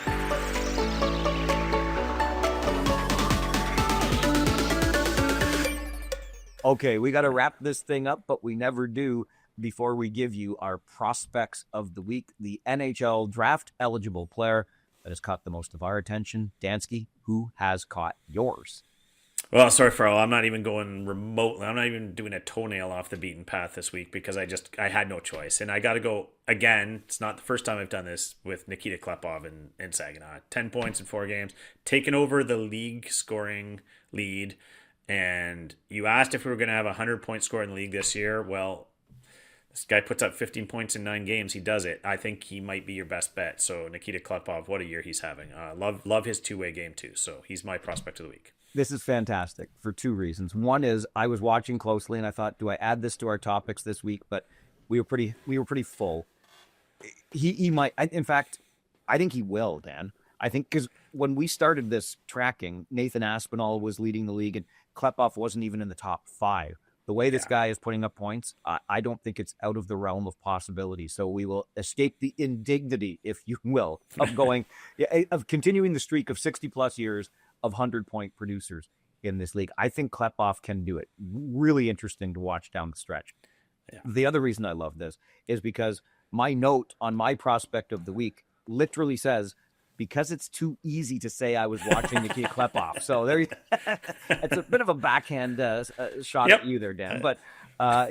Okay, we got to wrap this thing up, but we never do before we give you our prospects of the week, the NHL draft eligible player that has caught the most of our attention. Dansky, who has caught yours? Well, sorry, Farwell. I'm not even going remotely. I'm not even doing a toenail off the beaten path this week because I had no choice. And I got to go again. It's not the first time I've done this with Nikita Klepov in Saginaw. 10 points in 4 games, taken over the league scoring lead. And you asked if we were going to have a 100-point score in the league this year. Well, this guy puts up 15 points in 9 games. He does it. I think he might be your best bet. So Nikita Klepov, what a year he's having. Love his two-way game too. So he's my prospect of the week. This is fantastic for 2 reasons. One is I was watching closely and I thought, do I add this to our topics this week? But we were pretty full. He might. In fact, I think he will, Dan. I think because when we started this tracking, Nathan Aspinall was leading the league and Klepov wasn't even in the top 5. The way this guy is putting up points, I don't think it's out of the realm of possibility. So we will escape the indignity, if you will, of continuing the streak of 60-plus years of 100-point producers in this league. I think Klepov can do it. Really interesting to watch down the stretch. Yeah. The other reason I love this is because my note on my prospect of the week literally says, because it's too easy to say I was watching Nikita Klepov. So there, it's a bit of a backhand shot at you there, Dan. But I'm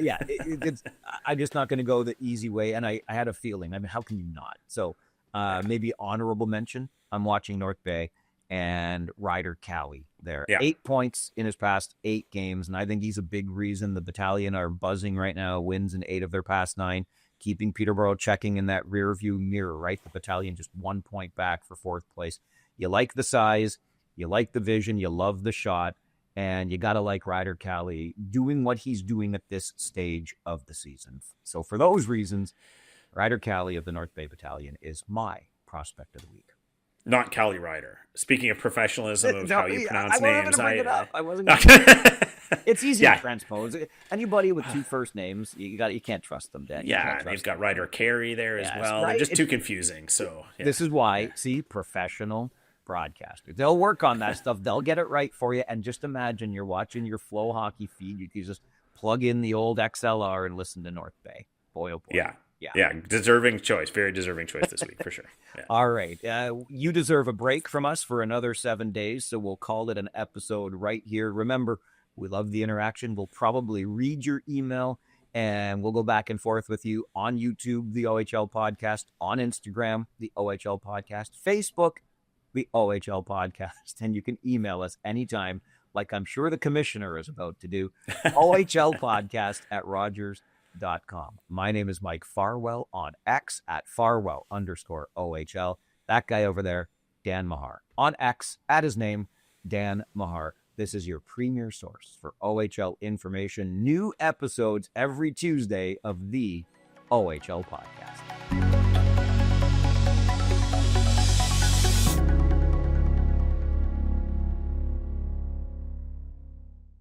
just not going to go the easy way. And I had a feeling. I mean, how can you not? So maybe honorable mention. I'm watching North Bay and Ryder Cali there. 8 points in his past 8 games. And I think he's a big reason the battalion are buzzing right now. Wins in 8 of their past 9. Keeping Peterborough checking in that rear view mirror, right? The battalion just 1 point back for 4th place. You like the size, you like the vision, you love the shot, and you got to like Ryder Cali doing what he's doing at this stage of the season. So for those reasons, Ryder Cali of the North Bay Battalion is my prospect of the week. Not Cali Ryder. Speaking of professionalism of how you pronounce names, I wasn't going to It's easy to transpose. Anybody with 2 first names, you can't trust them, Dan. They've got Ryder Carey there as well. Right? They're just too confusing. So this is why, professional broadcasters, they'll work on that stuff. They'll get it right for you. And just imagine you're watching your Flow hockey feed. You can just plug in the old XLR and listen to North Bay. Boy, oh boy. Yeah, deserving choice. Very deserving choice this week, for sure. Yeah. All right. You deserve a break from us for another 7 days, so we'll call it an episode right here. Remember, we love the interaction. We'll probably read your email, and we'll go back and forth with you on YouTube, the OHL Podcast, on Instagram, the OHL Podcast, Facebook, the OHL Podcast, and you can email us anytime, like I'm sure the commissioner is about to do, OHLpodcast@Rogers.com. My name is Mike Farwell on X at Farwell_OHL. That guy over there, Dan Mahar. On X, at his name, Dan Mahar. This is your premier source for OHL information. New episodes every Tuesday of the OHL Podcast.